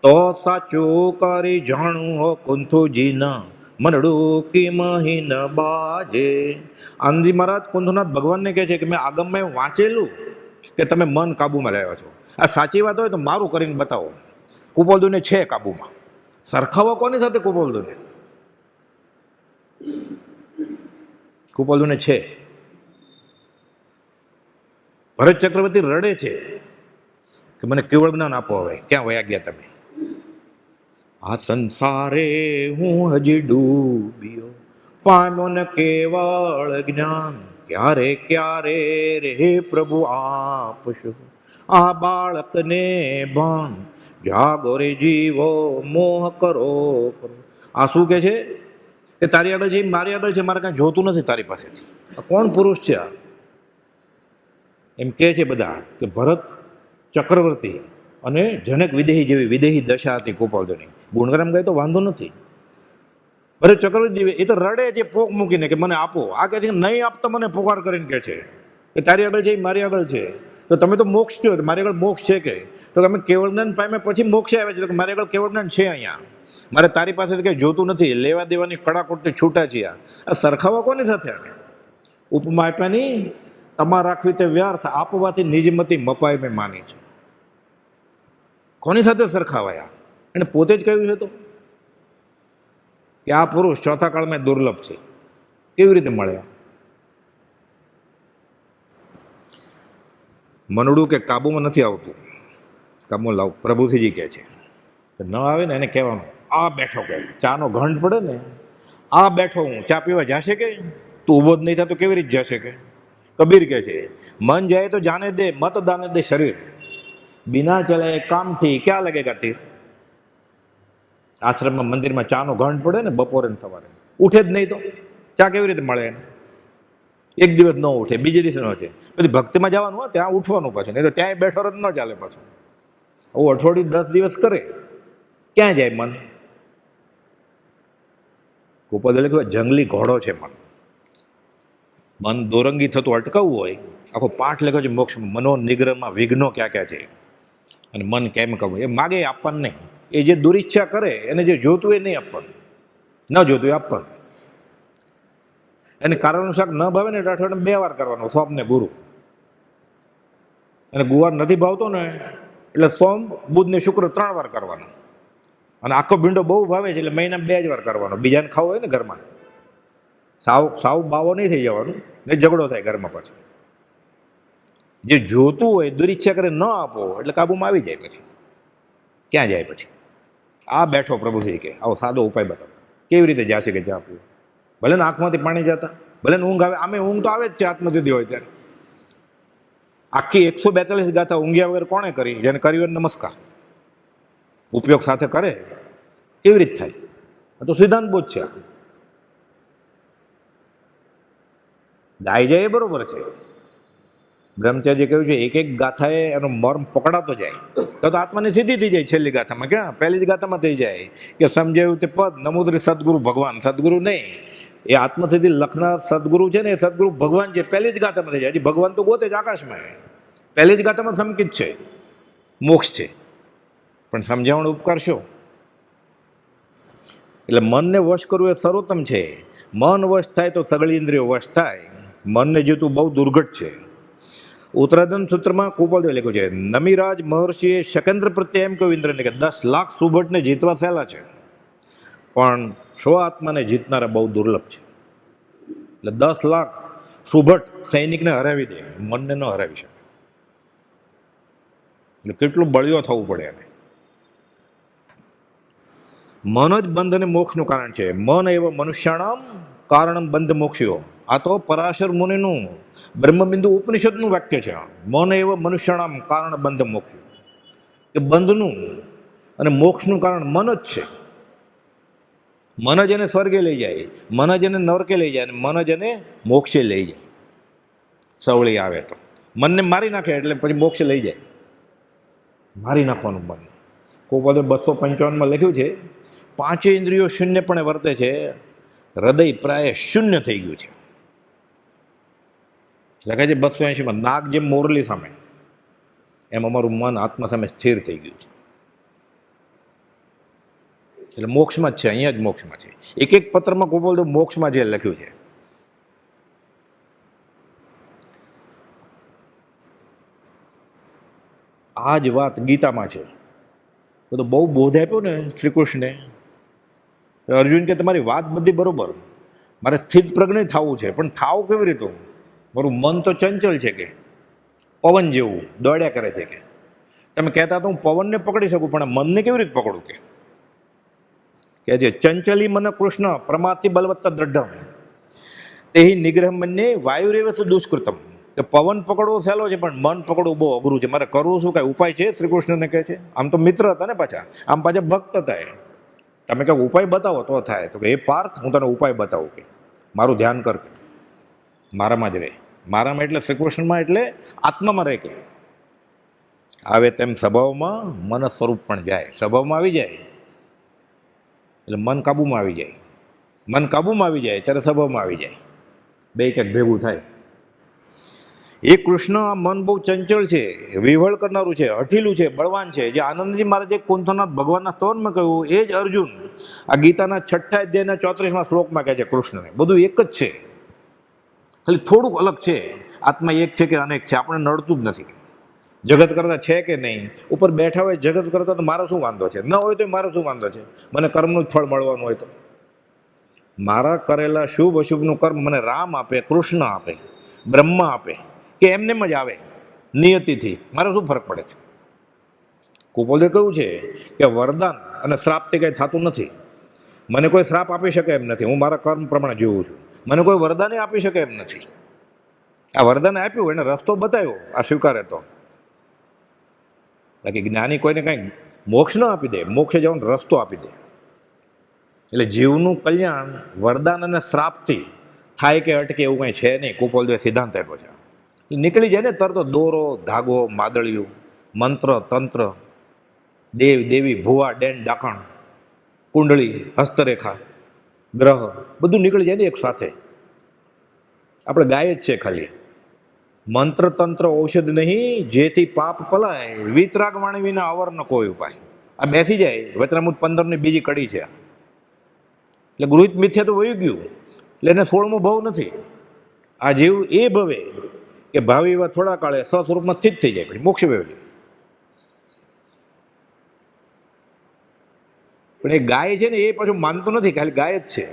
તો સાચું કરી જાણું હો કુંથુજીન, મનડું કી મહીન બાજે. આનંદજી મહારાજ કુંથનાથ ભગવાનને કહે છે કે મેં આગમમાં વાંચેલું કે તમે મન કાબુમાં લાવ્યા છો. આ સાચી વાત હોય તો મારું કરીને બતાવો. કુપોલદેવને છે કાબુમાં. સરખાવો કોની સાથે? કુપોલદેવને. કુપોલદેવને છે. ભરત ચક્રવર્તી રડે છે કે મને કેવળ જ્ઞાન આપો. હવે ક્યાં વયા ગયા તમે? આ સંસારે હું હજી ડૂબ્યો, પામ્યો ને કેવળ જ્ઞાન, ક્યારે ક્યારે રે પ્રભુ આપશો આ બાળકને ભાન, જાગો રે જીવો મોહ કરો. આ શું કે છે કે તારી આગળ છે, મારી આગળ છે, મારે કાંઈ જોતું નથી તારી પાસેથી. આ કોણ પુરુષ છે? આ એમ કહે છે બધા કે ભરત ચક્રવર્તી અને જનક વિદેહી જેવી વિદેહી દશા હતી ગોપાલદેવની. ગુણગ્રામ ગાય તો વાંધો નથી. ભરત ચક્રવર્તી જેવી એ તો રડે છે પોક મૂકીને કે મને આપો. આ કહે છે નહીં આપતો મને પુકાર કરીને કહે છે કે તારી આગળ છે, મારી આગળ છે. તો તમે તો મોક્ષ છો, મારી આગળ મોક્ષ છે કે? તો તમે કેવળ જ્ઞાન પામ્યા પછી મોક્ષ આવે છે. મારી આગળ કેવળ જ્ઞાન છે અહીંયા. મારે તારી પાસેથી કંઈ જોતું નથી. લેવા દેવાની કડાકોટની છૂટા છે. આ સરખાવા કોની સાથે? ઉપમા આપ્યાની તમા રાખવી તે વ્યર્થ, આપવાથી નિજમતી મપાય મેં માની છે. કોની સાથે સરખાવાયા? એને પોતે જ કહ્યું છે તો કે આ પુરુષ ચોથા કાળમાં દુર્લભ છે. કેવી રીતે મળ્યા? મનડું કે કાબુમાં નથી આવતું. કાબુમાં લાવ. પ્રભુજીજી કહે છે કે ન આવે ને એને કહેવાનું આ બેઠો, કે ચાનો ઘંટ પડે ને આ બેઠો, હું ચા પીવા જશે કે તું ઊભો જ નહીં થતો કેવી રીતે જશે કે? કબીર કહે છે મન જાય તો જાને દે, મત દાને દે શરીર, બિના ચલે કામથી ક્યાં લગેગા તીર. આશ્રમમાં મંદિરમાં ચાનો ઘંટ પડે ને બપોરે ને સવારે, ઉઠે જ નહીં તો ચા કેવી રીતે મળે એને? એક દિવસ ન ઉઠે, બીજે દિવસ ન ઉઠે. પછી ભક્તિમાં જવાનું હોય ત્યાં ઉઠવાનું પાછું, નહીં તો ત્યાંય બેઠો જ ન ચાલે પાછું. આવું અઠવાડિયું 10 દિવસ કરે ક્યાં જાય મન? ગોપાલ લખ્યું જંગલી ઘોડો છે મન. મન દોરંગી થતું અટકાવવું હોય, આખો પાઠ લખ્યો છે મોક્ષ મનો નિગ્રહમાં વિઘ્નો ક્યાં ક્યાં છે અને મન કેમ કરવું. એ માગે આપવાનું નહીં, એ જે દુરિચ્છા કરે એને જે જોતું એ નહીં આપવાનું, ન જોતું એ આપવાનું. એને કારણોસાર ન ભાવે ને અઠવાડિયે 2 વાર કરવાનો, સોમ ને ગુરુ. અને ગુવાર નથી ભાવતો ને એટલે સોમ બુધ ને શુક્ર 3 વાર કરવાનો. અને આખો ભીંડો બહુ ભાવે છે એટલે મહિનામાં 2 જ વાર કરવાનો. બીજાને ખાવો હોય ને ઘરમાં, સાવ બાવો નહીં થઈ જવાનું ને ઝઘડો થાય ઘરમાં. પછી જે જોતું હોય દુરિચ્છા કરે ન આપો એટલે કાબુમાં આવી જાય. પછી ક્યાં જાય? પછી આ બેઠો પ્રભુજી કે આવો સાદો ઉપાય બતાવો. કેવી રીતે જશે કે જ્યાં આપવું? ભલે ને આંખમાંથી પાણી જતા, ભલે ને ઊંઘ આવે, આમે ઊંઘ તો આવે જ છે આત્મસિદ્ધિ હોય ત્યારે. આખી 142 ગાથા ઊંઘ્યા વગર કોણે કરી? જેને કરી હોય નમસ્કાર. ઉપયોગ સાથે કરે કેવી રીતે થાય? તો સિદ્ધાંત બોધ છે. ગાય જાય એ બરોબર છે. બ્રહ્મચાર્ય કહ્યું છે એક એક ગાથાએ એનો મર્મ પકડાતો જાય તો આત્માની સિદ્ધિ થઈ જાય. છેલ્લી ગાથામાં ક્યાં? પહેલી જ ગાથામાં થઈ જાય કે સમજાયું તે પદ નમોદરી સદગુરુ ભગવાન. સદગુરુ નહીં, એ આત્મસિદ્ધિ લખનાર સદગુરુ છે ને, એ સદગુરુ ભગવાન છે. પહેલી જ ગાથામાં થઈ જાય. હજી ભગવાન તો ગોતે જ આકાશમાં. પહેલી જ ગાથામાં સંકિત છે, મોક્ષ છે. પણ સમજાવવાનો ઉપકાર શું? એટલે મનને વશ કરવું એ સર્વોત્તમ છે. મન વશ થાય તો સગળી ઇન્દ્રિયો વશ થાય. મનને જીતવું બહુ દુર્ઘટ છે. ઉત્તરાધન સૂત્રમાં કુપાલદેવે લખ્યું છે, નમિરાજ મહર્ષિએ શકેન્દ્ર પ્રત્યે એમ કહ્યું ઇન્દ્રને કે 10 લાખ સુભટને જીતવા સહેલા છે, પણ સ્વ આત્માને જીતનારા બહુ દુર્લભ છે. એટલે 10 લાખ સુભટ સૈનિકને હરાવી દે, મનને ન હરાવી શકે. એટલે કેટલું બળિયો થવું પડે એને. મન જ બંધ અને મોક્ષનું કારણ છે. મન એવ મનુષ્યાણામ કારણમ બંધ મોક્ષીઓ. આ તો પરાશર મુનિનું બ્રહ્મબિંદુ ઉપનિષદનું વાક્ય છે. મન એવ મનુષ્યાણામ કારણ બંધ મોક્ષીઓ. કે બંધનું અને મોક્ષનું કારણ મન જ છે. મન જ એને સ્વર્ગે લઈ જાય, મન જ એને નરકે લઈ જાય, અને મન જ એને મોક્ષે લઈ જાય. સવળી આવે તો મનને મારી નાખે એટલે પછી મોક્ષે લઈ જાય. મારી નાખવાનું મન. કોપદે 255માં લખ્યું છે, 5 ઇન્દ્રિયો શૂન્યપણે વર્તે છે, હૃદય પ્રાય શૂન્ય થઈ ગયું છે. લખાય છે 280માં, નાગ જેમ મોરલી સામે એમ અમારું મન આત્મા સામે સ્થિર થઈ ગયું છે. એટલે મોક્ષમાં જ છે, અહીંયા જ મોક્ષમાં છે. એક એક પત્રમાં ગોપાલ મોક્ષમાં જે લખ્યું છે. આ જ વાત ગીતામાં છે. તો બહુ બોધ આપ્યો ને શ્રી કૃષ્ણે. અર્જુન કે તમારી વાત બધી બરોબર, મારે સ્થિત પ્રજ્ઞ થવું છે, પણ થાવ કેવી રીતે? મારું મન તો ચંચલ છે કે પવન જેવું દોડ્યા કરે છે. કે તમે કહેતા તો હું પવનને પકડી શકું, પણ મનને કેવી રીતે પકડું? કે છે ચંચલી મન કૃષ્ણ પ્રમાથી બલવત્તા દ્રઢમ તે નિગ્રહ મનને વાયુરેવ દુષ્કૃતમ. કે પવન પકડવો સહેલો છે, પણ મન પકડવું બહુ અઘરું છે. મારે કરવું શું? કાંઈ ઉપાય છે? શ્રી કૃષ્ણને કહે છે. આમ તો મિત્ર હતા ને પાછા, આમ પાછા ભક્ત હતા. તમે કંઈક ઉપાય બતાવો તો થાય. તો કે એ પાર્થ, હું તને ઉપાય બતાવું. કે મારું ધ્યાન કર, કે મારામાં જ રહે. મારામાં એટલે શ્રી કૃષ્ણમાં, એટલે આત્મામાં રહે. કે આવે તેમ સ્વભાવમાં મન સ્વરૂપ પણ જાય. સ્વભાવમાં આવી જાય એટલે મન કાબુમાં આવી જાય. મન કાબુમાં આવી જાય ત્યારે સ્વભાવમાં આવી જાય. બે કંઈક ભેગું થાય. એ કૃષ્ણ આ મન બહુ ચંચળ છે, વિવળ કરનારું છે, હઠીલું છે, બળવાન છે. જે આનંદજી મહારાજે કુંથનાથ ભગવાનના સ્તવનમાં કહ્યું એ જ અર્જુન આ ગીતાના 6ઠ્ઠા અધ્યાયના 34મા શ્લોકમાં કહે છે કૃષ્ણને. બધું એક જ છે, ખાલી થોડુંક અલગ છે. આત્મા એક છે કે અનેક છે આપણે નડતું જ નથી. જગત કરતા છે કે નહીં? ઉપર બેઠા હોય જગત કરતા તો મારો શું વાંધો છે? ન હોય તો મારો શું વાંધો છે? મને કર્મનું જ ફળ મળવાનું હોય તો મારા કરેલા શુભ અશુભનું કર્મ મને રામ આપે, કૃષ્ણ આપે, બ્રહ્મા આપે, કે એમને જ આવે નિયતિથી, મારો શું ફરક પડે છે? કુપોલે કહ્યું છે કે વરદાન અને શ્રાપથી કંઈ થતું નથી. મને કોઈ શ્રાપ આપી શકે એમ નથી. હું મારા કર્મ પ્રમાણે જીવું છું. મને કોઈ વરદાને આપી શકે એમ નથી. આ વરદાન આપ્યું એને રસ્તો બતાવ્યો, આ સ્વીકારે તો. બાકી જ્ઞાની કોઈને કાંઈ મોક્ષ ન આપી દે, મોક્ષે જવાનો રસ્તો આપી દે. એટલે જીવનું કલ્યાણ વરદાન અને શ્રાપથી થાય કે અટકે એવું કંઈ છે નહીં. કુપોલદેવે સિદ્ધાંત આપ્યો છે. નીકળી જાય ને તરત દોરો, ધાગો, માદળિયું, મંત્ર, તંત્ર, દેવ દેવી, ભુવા, ડેન, ડાકણ, કુંડળી, હસ્તરેખા ગ્રહ બધું નીકળી જાય ને એક સાથે. આપણે ગાય જ છે ખાલી, મંત્ર તંત્ર ઔષધ નહીં, જેથી પાપ પલાય, વિતરાગ વાણી વિના અવર ન કોઈ ઉપાય. આ બેસી જાય વચનામૃત 15ની બીજી કડી છે. એટલે ગૃહિત મિથ્યા તો વયું ગયું, એટલે એને 16મો ભાવ નથી. આ જીવ એ ભવે કે ભાવિ એવા થોડા કાળે સ્વસ્વરૂપમાં સ્થિત થઈ જાય, પછી મોક્ષ વેવલી. પણ એ ગાય છે ને એ પાછું માનતો નથી, ખાલી ગાય જ છે.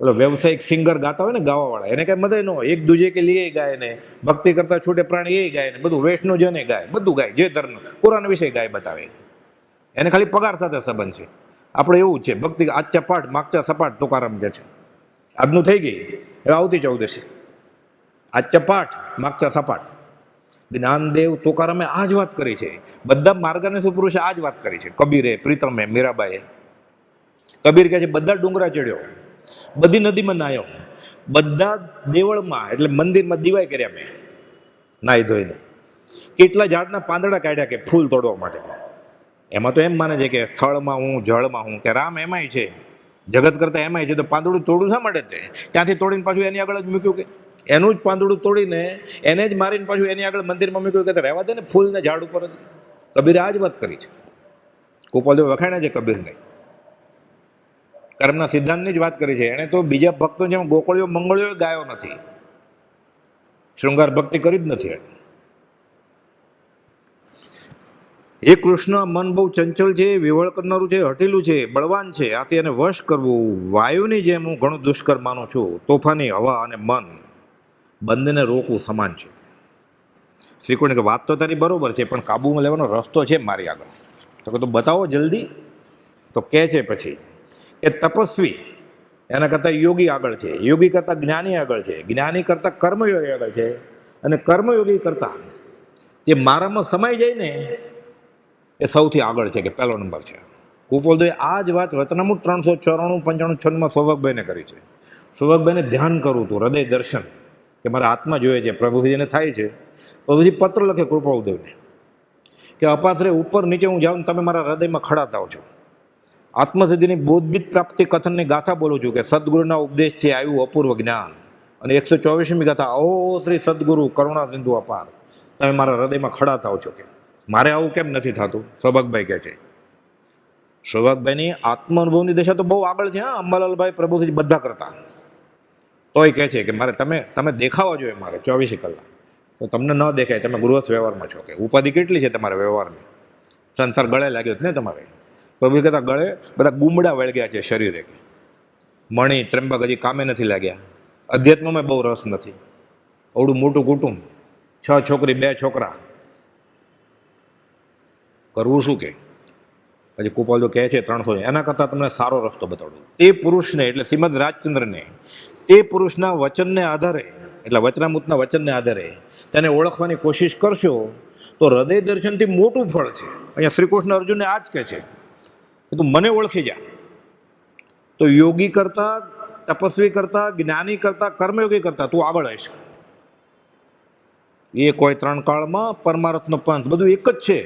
ઓલો વ્યવસાયિક સિંગર ગાતા હોય ને, ગાવાવાળા, એને કઈ મદદ ન હોય. એક દૂજે કે લીએ ગાય ને, ભક્તિ કરતા છૂટે પ્રાણી એ ગાય ને, બધું વૈષ્ણવ જને ગાય, બધું ગાય, જે ધર્મ પુરાણ વિશે ગાય બતાવે. એને ખાલી પગાર સાથે સંબંધ છે. આપણે એવું છે, ભક્તિ આચા પાઠ માગચા સપાટ તુકારામ કે છે. આજનું થઈ ગઈ હવે આવતી 14 આચા પાઠ માગચા સપાટ. જ્ઞાનદેવ તુકારામે આ જ વાત કરી છે. બધા માર્ગને સુપુરુષે આ જ વાત કરી છે. કબીરે, પ્રીતમે, મીરાબાઈએ. કબીર કહે છે બધા ડુંગરા ચડ્યો, બધી નદીમાં નાહ્યો, બધા દેવળમાં એટલે મંદિરમાં દિવાય કર્યા મેં નાહી ધોઈને, કેટલા ઝાડના પાંદડા કાઢ્યા કે ફૂલ તોડવા માટે. એમાં તો એમ માને છે કે સ્થળમાં હું, જળમાં હું, કે રામ એમાંય છે, જગત કરતા એમાંય છે, તો પાંદડું તોડું શા માટે છે? ત્યાંથી તોડીને પાછું એની આગળ જ મૂક્યું, કે એનું જ પાંદડું તોડીને એને જ મારીને પાછું એની આગળ મંદિરમાં મૂક્યું, કે રહેવા દે ને ફૂલને ઝાડ ઉપર જ. કબીરે આ જ વાત કરી છે. ગોપાલદેવ વખાણ્યા છે કબીરને, કર્મના સિદ્ધાંતની જ વાત કરી છે. એણે તો બીજા ભક્તો જેમ ગોકળીઓ મંગળીઓ ગાયો નથી, શૃંગાર ભક્તિ કરી જ નથી. એ કૃષ્ણ મન બહુ ચંચળ છે, વિવળ કરનારું છે, હઠીલું છે, બળવાન છે, આથી એને વશ કરવું વાયુની જેમ હું ઘણું દુષ્કર માનું છું. તોફાની હવા અને મન બંનેને રોકવું સમાન છે. શ્રીકૃષ્ણ કે વાત તો તારી બરોબર છે, પણ કાબુમાં લેવાનો રસ્તો છે મારી આગળ. તો કે તો બતાવો જલ્દી. તો કહે છે પછી કે તપસ્વી એના કરતાં યોગી આગળ છે, યોગી કરતાં જ્ઞાની આગળ છે, જ્ઞાની કરતાં કર્મયોગી આગળ છે, અને કર્મયોગી કરતાં જે મારામાં સમાઈ જાય ને એ સૌથી આગળ છે, કે પહેલો નંબર છે. ગોપાલદેવે આ જ વાત વચનામૃત 394, 95, 96 સૌભાગભાઈને કરી છે. સૌભાગભાઈને ધ્યાન કરવું હતું, હૃદય દર્શન, કે મારા આત્મા જોઈએ છે. પ્રભુજીને થાય છે. પ્રભુજી પત્ર લખે કૃપાળદેવને કે અપાશ્રે ઉપર નીચે હું જાઉં, તમે મારા હૃદયમાં ખડા થાવ છો. આત્મસિદ્ધિની બોધબીજ પ્રાપ્તિ કથનની ગાથા બોલું છું, કે સદગુરુના ઉપદેશથી આવ્યું અપૂર્વ જ્ઞાન. અને 124મી ગાથા, ઓ શ્રી સદગુરુ કરુણા સિંધુ અપાર, તમે મારા હૃદયમાં ખડા થાવ છો. કે મારે આવું કેમ નથી થતું? સૌભાગભાઈ કહે છે. સૌભાગભાઈની આત્મ અનુભવની દિશા તો બહુ આગળ છે. હા, અંબાલાલભાઈ પ્રભુજી બધા કરતા. તોય કહે છે કે મારે તમે દેખાવા જોઈએ મારે 24 કલાક. તો તમને ન દેખાય, તમે ગૃહસ્થ વ્યવહારમાં છો. કે ઉપાધિ કેટલી છે તમારા વ્યવહારની? સંસાર ગળે લાગ્યો જ ને તમારે. પ્રભુ કહેતા ગળે બધા ગુમડા વળગ્યા છે શરીરે, કે મણી ત્રંબક હજી કામે નથી લાગ્યા. અધ્યાત્મમાં બહુ રસ નથી. અવડું મોટું કુટુંબ, 6 છોકરી 2 છોકરા, કરવું શું? કે પછી ગોપાલદેવ કહે છે 300, એના કરતાં તમને સારો રસ્તો બતાડું. તે પુરુષને એટલે શ્રીમદ રાજચંદ્રને, તે પુરુષના વચનને આધારે એટલે વચનામૃતના વચનને આધારે તેને ઓળખવાની કોશિશ કરશો તો હૃદય દર્શનથી મોટું ફળ છે. અહીંયા શ્રી કૃષ્ણ અર્જુનને આ જ કહે છે કે તું મને ઓળખી જા. તો યોગી કરતા, તપસ્વી કરતા, જ્ઞાની કરતા, કર્મયોગી કરતા તું આગળ આવીશ. એ કોઈ 3 કાળમાં પરમાર્થનો પંથ બધું એક જ છે.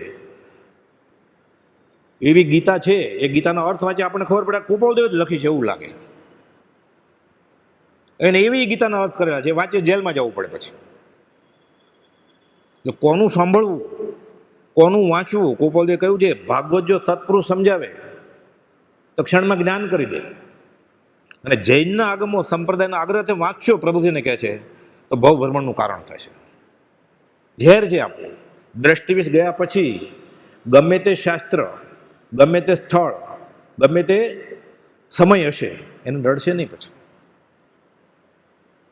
એવી ગીતા છે. એ ગીતાનો અર્થ વાંચે આપણને ખબર પડે ગોપાલદેવ જ લખી છે એવું લાગે. એને એવી ગીતાનો અર્થ કરેલા છે, વાંચે જેલમાં જવું પડે પછી. કોનું સાંભળવું, કોનું વાંચવું? ગોપાલદેવે કહ્યું છે ભાગવત જો સત્પુરુષ સમજાવે તો ક્ષણમાં જ્ઞાન કરી દે. અને જૈનના આગમો સંપ્રદાયના આગ્રહથી વાંચશો, પ્રભુજીને કહે છે, તો ભવભ્રમણનું કારણ થશે. ઝેર છે આપણે. દ્રષ્ટિવિષ ગયા પછી ગમે તે શાસ્ત્ર, ગમે તે સ્થળ, ગમે તે સમય હશે, એને નડશે નહીં. પછી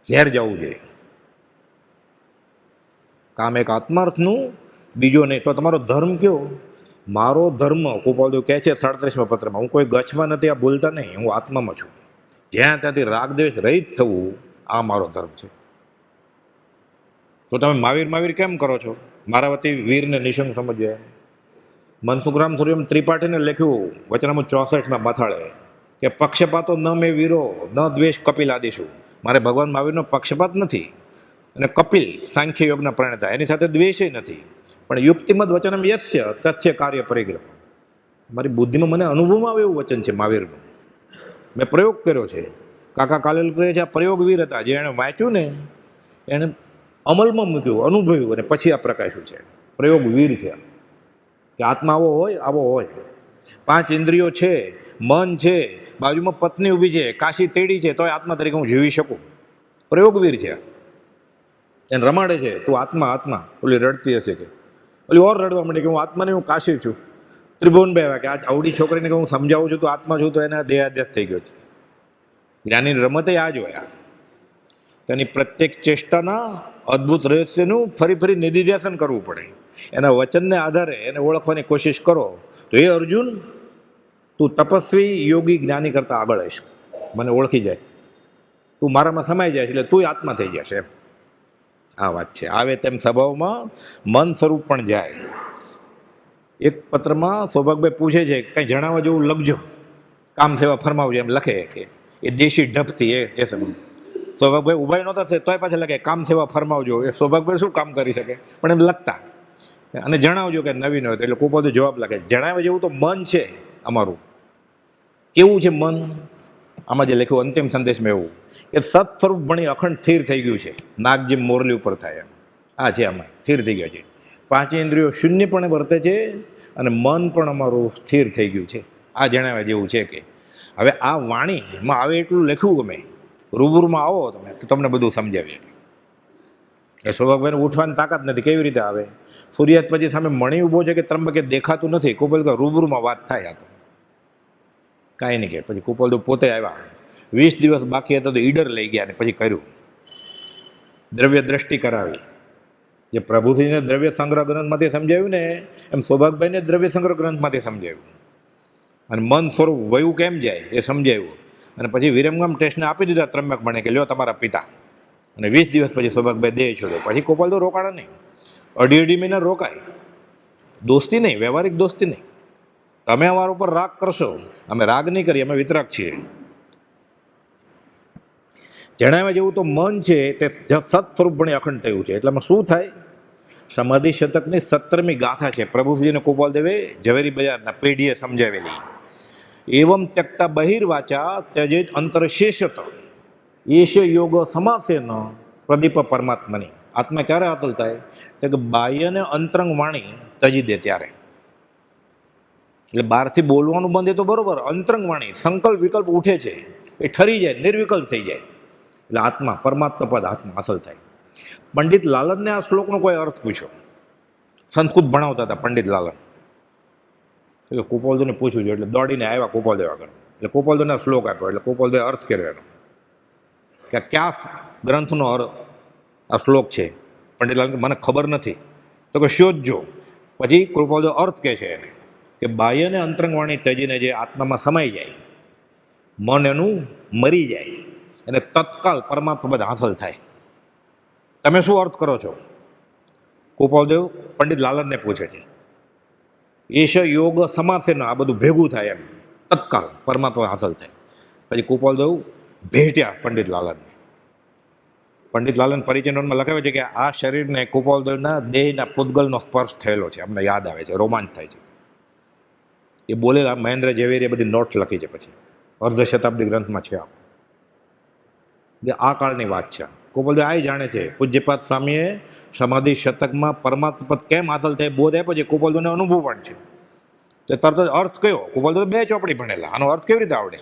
ઝેર જવું જોઈએ. કામ એક આત્માર્થનું, બીજો નહીં. તો તમારો ધર્મ કયો? મારો ધર્મ, ગોપાલદેવ કહે છે 37મા પત્રમાં, હું કોઈ ગચ્છમાં નથી, આ બોલતા નહીં, હું આત્મામાં છું. જ્યાં ત્યાંથી રાગદ્વેષ રહિત થવું, આ મારો ધર્મ છે. તો તમે મહાવીર કેમ કરો છો? મારા વતી વીરને નિશંક સમજ્યા. મનસુખરામ સૂર્યમ ત્રિપાઠીને લખ્યું વચનામૃત 64માં મથાળે કે પક્ષપાતો ન મેં વીરો ન દ્વેષ કપિલ આદિશું. મારે ભગવાન મહાવીરનો પક્ષપાત નથી, અને કપિલ સાંખ્ય યોગના પ્રણેતા, એની સાથે દ્વેષય નથી. પણ યુક્તિમદ વચનમ યસ્ય તથ્ય કાર્ય પરિગ્રહ. મારી બુદ્ધિમાં મને અનુભવમાં આવે એવું વચન છે મહાવીરનું. મેં પ્રયોગ કર્યો છે. કાકા કાલેલ કહે છે આ પ્રયોગવીર હતા, જે એણે વાંચ્યું ને એણે અમલમાં મૂક્યું, અનુભવ્યું, અને પછી આ પ્રકાશ્યું છે. પ્રયોગવીર છે કે આત્મા આવો હોય. 5 ઇન્દ્રિયો છે, મન છે, બાજુમાં પત્ની ઊભી છે, કાશી તેડી છે, તોય આત્મા તરીકે હું જીવી શકું. પ્રયોગવીર છે. એને રમાડે છે, તું આત્મા. ઓલી રડતી હશે કે ઓલી ઓર રડવા માંડે કે હું આત્માને હું કાશી છું. ત્રિભુવનભાઈ આવ્યા કે આજ આવડી છોકરીને કે હું સમજાવું છું તો આત્મા છું, તો એને દેહાદ્યાસ થઈ ગયો છે. જ્ઞાનીની રમત આ જ હોય. તેની પ્રત્યેક ચેષ્ટાના અદ્ભુત રહસ્યનું ફરી નિધિધ્યાસન કરવું પડે. એના વચનને આધારે એને ઓળખવાની કોશિશ કરો તો એ અર્જુન તું તપસ્વી યોગી જ્ઞાની કરતાં આગળ આવીશ. મને ઓળખી જાય, તું મારામાં સમાઈ જાય એટલે તું આત્મા થઈ જશે. એમ આ વાત છે. આવે તેમ સ્વભાવમાં મન સ્વરૂપ પણ જાય. એક પત્રમાં સૌભાગભાઈ પૂછે છે કંઈ જણાવવા જેવું લખજો, કામ સેવા ફરમાવજો, એમ લખે કે એ દેશી ઢપથી એ સમય સૌભાગભાઈ ઉભા નહોતા થશે તોય પાછા લખે કામ સેવા ફરમાવજો. એ સૌભાગભાઈ શું કામ કરી શકે, પણ એમ લખતા અને જણાવજો કે નવીન હોય તો. એટલે કોઈ બધું જવાબ લખે જણાવ્યા જેવું તો મન છે અમારું. કેવું છે મન? આમાં જે લખ્યું અંતિમ સંદેશમાં એવું કે સત સ્વરૂપ ભણી અખંડ સ્થિર થઈ ગયું છે, નાગ જેમ મોરલી ઉપર થાય એમ. આ છે આમાં સ્થિર થઈ ગયા છે. 5 ઇન્દ્રિયો શૂન્યપણે વર્તે છે અને મન પણ અમારું સ્થિર થઈ ગયું છે. આ જણાવ્યા જેવું છે કે હવે આ વાણીમાં આવે એટલું લખ્યું ગમે, રૂબરૂમાં આવો તમે તો તમને બધું સમજાવીએ. એ સૌભાગભાઈને ઉઠવાની તાકાત નથી, કેવી રીતે આવે? સૂર્યાસ્ત પછી સામે મણી ઊભો છે કે ત્રંબકે દેખાતું નથી. કુપલ કે રૂબરૂમાં વાત થાય. આ તો કાંઈ નહીં કે પછી કુપલદેવ પોતે આવ્યા. 20 દિવસ બાકી હતા તો ઈડર લઈ ગયા ને પછી કર્યું, દ્રવ્ય દ્રષ્ટિ કરાવી. જે પ્રભુશ્રીને દ્રવ્ય સંગ્રહ ગ્રંથમાંથી સમજાવ્યું ને એમ સૌભાગભાઈને દ્રવ્ય સંગ્રહ ગ્રંથમાંથી સમજાવ્યું. અને મન સ્વરૂપ વયું કેમ જાય એ સમજાવ્યું. અને પછી વિરમગામ ટેસ્ટને આપી દીધા ત્રંબક મણે કે લ્યો તમારા પિતા. અને 20 દિવસ પછી સૌભાગભાઈ દેહ છોડ્યો. પછી ગોપાલ તો રોકાણા નહીં, અઢી મહિના રોકાય. દોસ્તી નહીં, વ્યવહારિક દોસ્તી નહીં. તમે અમારા ઉપર રાગ કરશો, અમે રાગ નહીં કરીએ, અમે વિતરાગ છીએ. જણાવ્યા જેવું તો મન છે તે સત સ્વરૂપ ભણી અખંડ થયું છે. એટલામાં શું થાય? સમાધિ શતકની 17મી ગાથા છે. પ્રભુજીને ગોપાલદેવે ઝવેરી બજારના પેઢીએ સમજાવેલી. એવમ ત્યક્તા બહિર્વાચા ત્યજેત અંતરશેષત એશ યોગ સમાસેન પ્રદીપ પરમાત્માની. આત્મા ક્યારે હાંસલ થાય? તો કે બાહ્ય અને અંતરંગ વાણી તજી દે ત્યારે. એટલે બહારથી બોલવાનું બંધ એ તો બરોબર, અંતરંગ વાણી સંકલ્પ વિકલ્પ ઉઠે છે એ ઠરી જાય, નિર્વિકલ્પ થઈ જાય. એટલે આત્મા પરમાત્મા પદ આત્મા હાંસલ થાય. પંડિત લાલનને આ શ્લોકનો કોઈ અર્થ પૂછ્યો. સંસ્કૃત ભણાવતા હતા પંડિત લાલન. એટલે ગોપાલદેવને પૂછ્યું છે એટલે દોડીને આવ્યા ગોપાલદેવ આગળ. એટલે ગોપાલદેવને શ્લોક આપ્યો. એટલે ગોપાલદેવે અર્થ કર્યો એનો કે કયા ગ્રંથનો આ શ્લોક છે. પંડિત લાલન મને ખબર નથી. તો કે શોધજો. પછી ગોપાલદેવ અર્થ કહે છે એને કે બાહ્ય અને અંતરંગવાણી ત્યજીને જે આત્મામાં સમાઈ જાય, મન એનું મરી જાય અને તત્કાલ પરમાત્મા પદ હાંસલ થાય. તમે શું અર્થ કરો છો? ગોપાલદેવ પંડિત લાલનને પૂછે છે. એશ યોગ સમાસેન આ બધું ભેગું થાય એમ તત્કાલ પરમાત્મા હાંસલ થાય. પછી ગોપાલદેવ ભેટ્યા પંડિત લાલનને. પંડિત લાલન પરિચયમાં લખાવે છે કે આ શરીરને ગોપાલદેવના દેહના પૂતગલનો સ્પર્શ થયેલો છે. અમને યાદ આવે છે, રોમાંચ થાય છે. એ બોલેલા મહેન્દ્ર ઝવેરીએ બધી નોટ લખી છે. પછી અર્ધ શતાબ્દી ગ્રંથમાં છે. આ કાળની વાત છે. ગોપાલદેવ આ જાણે છે. પૂજ્યપાદ સ્વામીએ સમાધિ શતકમાં પરમાત્મા પદ કેમ હાંસલ થાય બોધ આપ્યો છે. ગોપાલદેવને અનુભવ પણ છે. તો તરત જ અર્થ કયો? ગોપાલદેવ 2 ચોપડી ભણેલા, આનો અર્થ કેવી રીતે આવડે?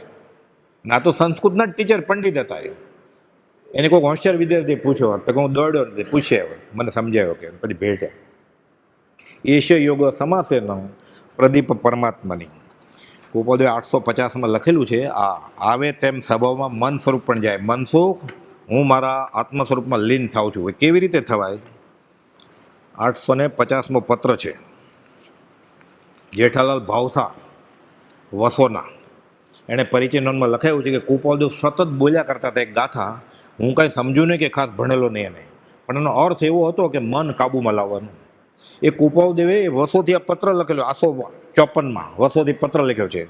ના તો સંસ્કૃતના જ ટીચર પંડિત હતા. એને કોઈક હોશિયાર વિદ્યાર્થી પૂછ્યો તો હું દોડ્યો નથી, પૂછે મને સમજાયો કે પછી ભેટ્યા. એશ યોગ સમાસેન પ્રદીપ પરમાત્માની. ગોપાલદેવે 850માં લખેલું છે. આ આવે તેમ સ્વભાવમાં મન સ્વરૂપ પણ જાય. મન શું? હું મારા આત્મ સ્વરૂપમાં લીન થાઉં છું. એ કેવી રીતે થવાય? 850મો પત્ર છે. જેઠાલાલ ભાવસા વસોના એણે પરિચય નોંધમાં લખાયું છે કે ગોપાલદેવ સતત બોલ્યા કરતા હતા એક ગાથા. હું કાંઈ સમજ્યું નહીં કે ખાસ ભણેલો નહીં એને, પણ એનો અર્થ એવો હતો કે મન કાબૂમાં લાવવાનું. એ ગોપાલદેવે વસોથી આ પત્ર લખેલો 854માં વસોથી પત્ર લખ્યો છે.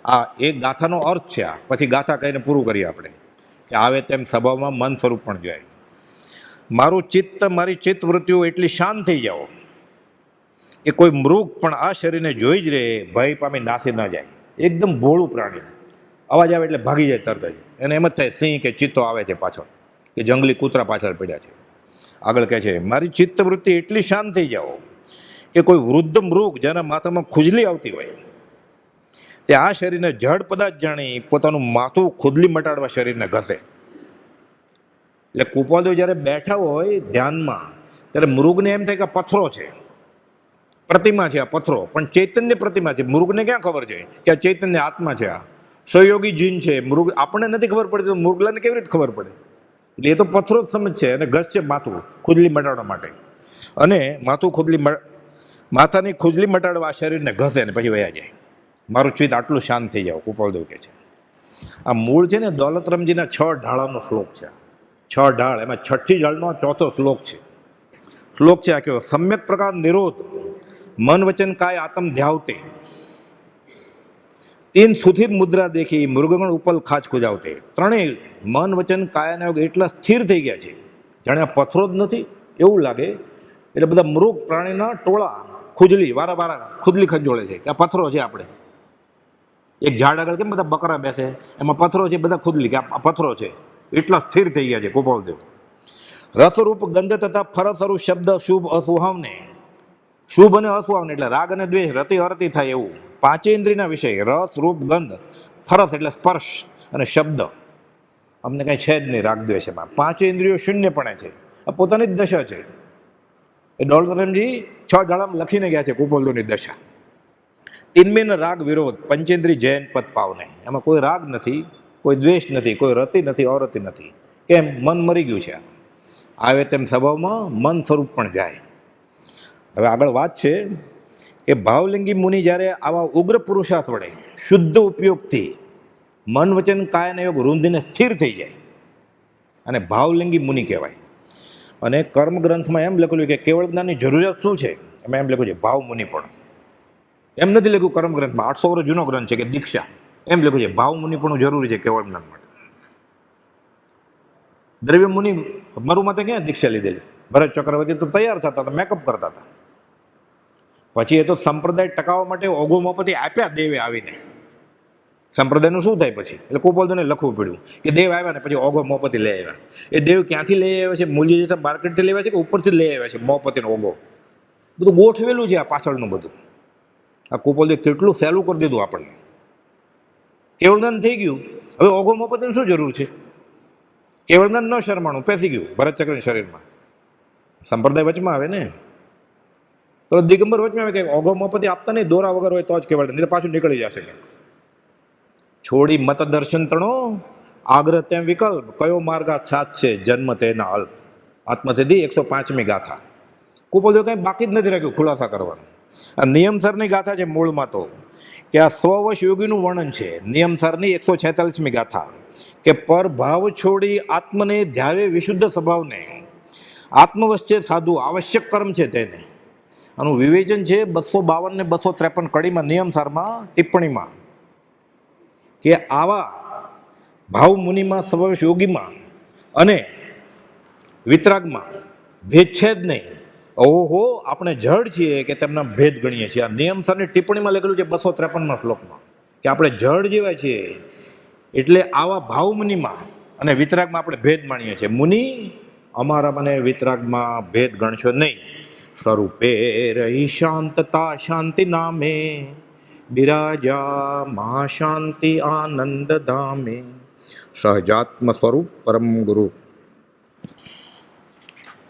આ એક ગાથાનો અર્થ છે. આ પછી ગાથા કહીને પૂરું કરીએ આપણે કે આવે તેમ સ્વભાવમાં મન સ્વરૂપ પણ જાય. મારું ચિત્ત, મારી ચિત્ત વૃત્તિઓ એટલી શાંત થઈ જાઓ કે કોઈ મૃગ પણ આ શરીરને જોઈ જ રહે, ભય પામી નાસી ન જાય. એકદમ ભોળું પ્રાણી. અવાજ આવે એટલે ભાગી જાય તરત જ. એને એમ જ થાય સિંહ કે ચિત્તો આવે છે પાછળ, કે જંગલી કૂતરા પાછળ પડ્યા છે. આગળ કહે છે, મારી ચિત્તવૃત્તિ એટલી શાંત થઈ જાઓ કે કોઈ વૃદ્ધ મૃગ જેના માથામાં ખુજલી આવતી હોય તે આ શરીરને જડ પદાર્થ જાણી પોતાનું માથું ખુદલી મટાડવા શરીરને ઘસે. એટલે કુપોલદેવ જ્યારે બેઠા હોય ધ્યાનમાં ત્યારે મૃગને એમ થાય કે પથ્થરો છે, પ્રતિમા છે આ પથ્થરો, પણ ચૈતન્ય પ્રતિમા છે. મૃગને ક્યાં ખબર છે કે આ ચૈતન્ય આત્મા છે, આ સહયોગી જીન છે. મૃગ આપણને નથી ખબર પડતી તો મૃગલાને કેવી રીતે ખબર પડે? એટલે એ તો પથ્થરો જ સમજ છે અને ઘસ છે માથું ખુજલી મટાડવા માટે. અને માથાની ખુજલી મટાડવા આ શરીરને ઘસે ને પછી વયા જાય. મારું ચિત્ત આટલું શાંત થઈ જાવ, કુપોલદેવ કહે છે. આ મૂળ છે ને દોલતરામજીના 6 ઢાળાનો શ્લોક છે. 6 ઢાળ, એમાં 6ઠ્ઠી ઢાળનો 4થો શ્લોક છે. શ્લોક છે આ કેવો, સમ્યક પ્રકાર નિરોધ મન વચન કાય આત્મ ધ્યાવતે, 3 સુથિર મુદ્રા દેખી મૃગગણ ઉપલ ખાચ ખુજાવતે. ત્રણેય મન વચન કાયાના યોગ એટલા સ્થિર થઈ ગયા છે જાણે આ પથ્થરો જ નથી એવું લાગે. એટલે બધા મૃગ પ્રાણીના ટોળા ખુજલી વારા ખુજલી ખંજોળે છે કે આ પથ્થરો છે. આપણે એક ઝાડ આગળ કેમ બધા બકરા બેસે, એમાં પથ્થરો છે, બધા ખુજલી કે આ પથ્થરો છે. એટલા સ્થિર થઈ ગયા છે કુપોલદેવ. રસરૂપ ગંધ તથા ફરસરૂપ શબ્દ શુભ અસુહાવને, શુભ અને અસુહાવને એટલે રાગ અને દ્વેષ રતિ અરતિ થાય એવું. 5 ઇન્દ્રિયના વિષય રસ રૂપ ગંધ, ફરસ એટલે સ્પર્શ અને શબ્દ. અમને કંઈ છે જ નહીં રાગ દ્વેષ એમાં. 5 ઇન્દ્રિયો શૂન્યપણે છે, આ પોતાની જ દશા છે. એ દોલતરામજી 6 ઢાળામાં લખીને ગયા છે કુપોલદેવની દશા. ઇનમેન રાગ વિરોધ પંચેન્દ્રિય જૈન પદ પાવને, એમાં કોઈ રાગ નથી, કોઈ દ્વેષ નથી, કોઈ રતિ નથી, અરતિ નથી. કેમ? મન મરી ગયું છે. આવે તેમ સ્વભાવમાં મન સ્વરૂપ પણ જાય. હવે આગળ વાત છે કે ભાવલિંગી મુનિ જ્યારે આવા ઉગ્ર પુરુષાર્થ વડે શુદ્ધ ઉપયોગથી મન વચન કાયના યોગ રૂંધીને સ્થિર થઈ જાય અને ભાવલિંગી મુનિ કહેવાય. અને કર્મ ગ્રંથમાં એમ લખેલું કે કેવળ જ્ઞાનની જરૂરિયાત શું છે, એમાં એમ લખ્યું છે ભાવ મુનિ પણ. એમ નથી લખ્યું કર્મ ગ્રંથમાં, 800 વર્ષ જૂનો ગ્રંથ છે કે દીક્ષા, એમ લખ્યું છે ભાવ મુનિ પણ જરૂરી છે કેવળ જ્ઞાન માટે. દ્રવ્ય મુનિ મરુમાતે ક્યાં દીક્ષા લીધેલી? ભરત ચક્રવર્તી તો તૈયાર થતા હતા, મેકઅપ કરતા હતા. પછી એ તો સંપ્રદાય ટકાવવા માટે ઓઘોમોપતિ આપ્યા દેવે આવીને. સંપ્રદાયનું શું થાય પછી? એટલે કુપોલદેવને લખવું પડ્યું કે દેવ આવ્યા ને પછી ઓઘોમોપતિ લઈ આવ્યા. એ દેવ ક્યાંથી લઈ આવ્યા છે? મૂલ્ય જતા માર્કેટથી લઈ આવ્યા છે કે ઉપરથી લઈ આવ્યા છે? મોપતિનો ઓઘો બધું ગોઠવેલું છે આ પાછળનું બધું. આ કુપોલદેવ કેટલું સહેલું કરી દીધું આપણને. કેવળદાન થઈ ગયું, હવે ઓઘોમોપતિની શું જરૂર છે? કેવળદાન ન શરમાણું, પેસી ગયું ભરતચક્રના શરીરમાં. સંપ્રદાય વચમાં આવે ને, તો દિગંબર વચમાં આવે કે ઓઘોમોપતિ આપતા નહીં, દોરા વગર હોય તો જ કેવળદાન, નહીં તો પાછું નીકળી જશે ક્યાંક. છોડી મત દર્શન તણો આગ્રહ ત્યાં વિકલ્પ, કયો માર્ગા સાથ છે જન્મ તેના અલ્પ. આત્મસિદ્ધિ 105મી ગાથા. કુપોલદેવ કંઈ બાકી જ નથી રાખ્યું ખુલાસા કરવાનું. આ નિયમસરની ગાથા છે મૂળમાં તો, કે આ સ્વવશ યોગીનું વર્ણન છે. નિયમસરની 146મી ગાથા કે પર ભાવ છોડી આત્મને ધ્યાવે વિશુદ્ધ સ્વભાવને, આત્મવશ છે સાધુ આવશ્યક કર્મ છે તેને. આનું વિવેચન છે 252 ને 253 કડીમાં નિયમસારમાં ટિપ્પણીમાં, કે આવા ભાવ મુનિમાં સ્વવશ યોગીમાં અને વિતરાગમાં ભેદ છે જ નહીં. ઓહો, આપણે જડ છીએ કે તેમના ભેદ ગણીએ છીએ. આ નિયમસરની ટિપ્પણીમાં લખેલું છે 253માં શ્લોકમાં કે આપણે જડ જેવા છીએ. એટલે આવા ભાવ મુનિમાં અને વિતરાગમાં આપણે ભેદ માણીએ છીએ. મુનિ અમારા મને વિતરાગમાં ભેદ ગણશો નહીં. સ્વરૂપે રહી શાંતતા શાંતિ નામે, બિરાજા મહાશાંતિ આનંદ ધામે, સહજાત્મ સ્વરૂપ પરમ ગુરુ.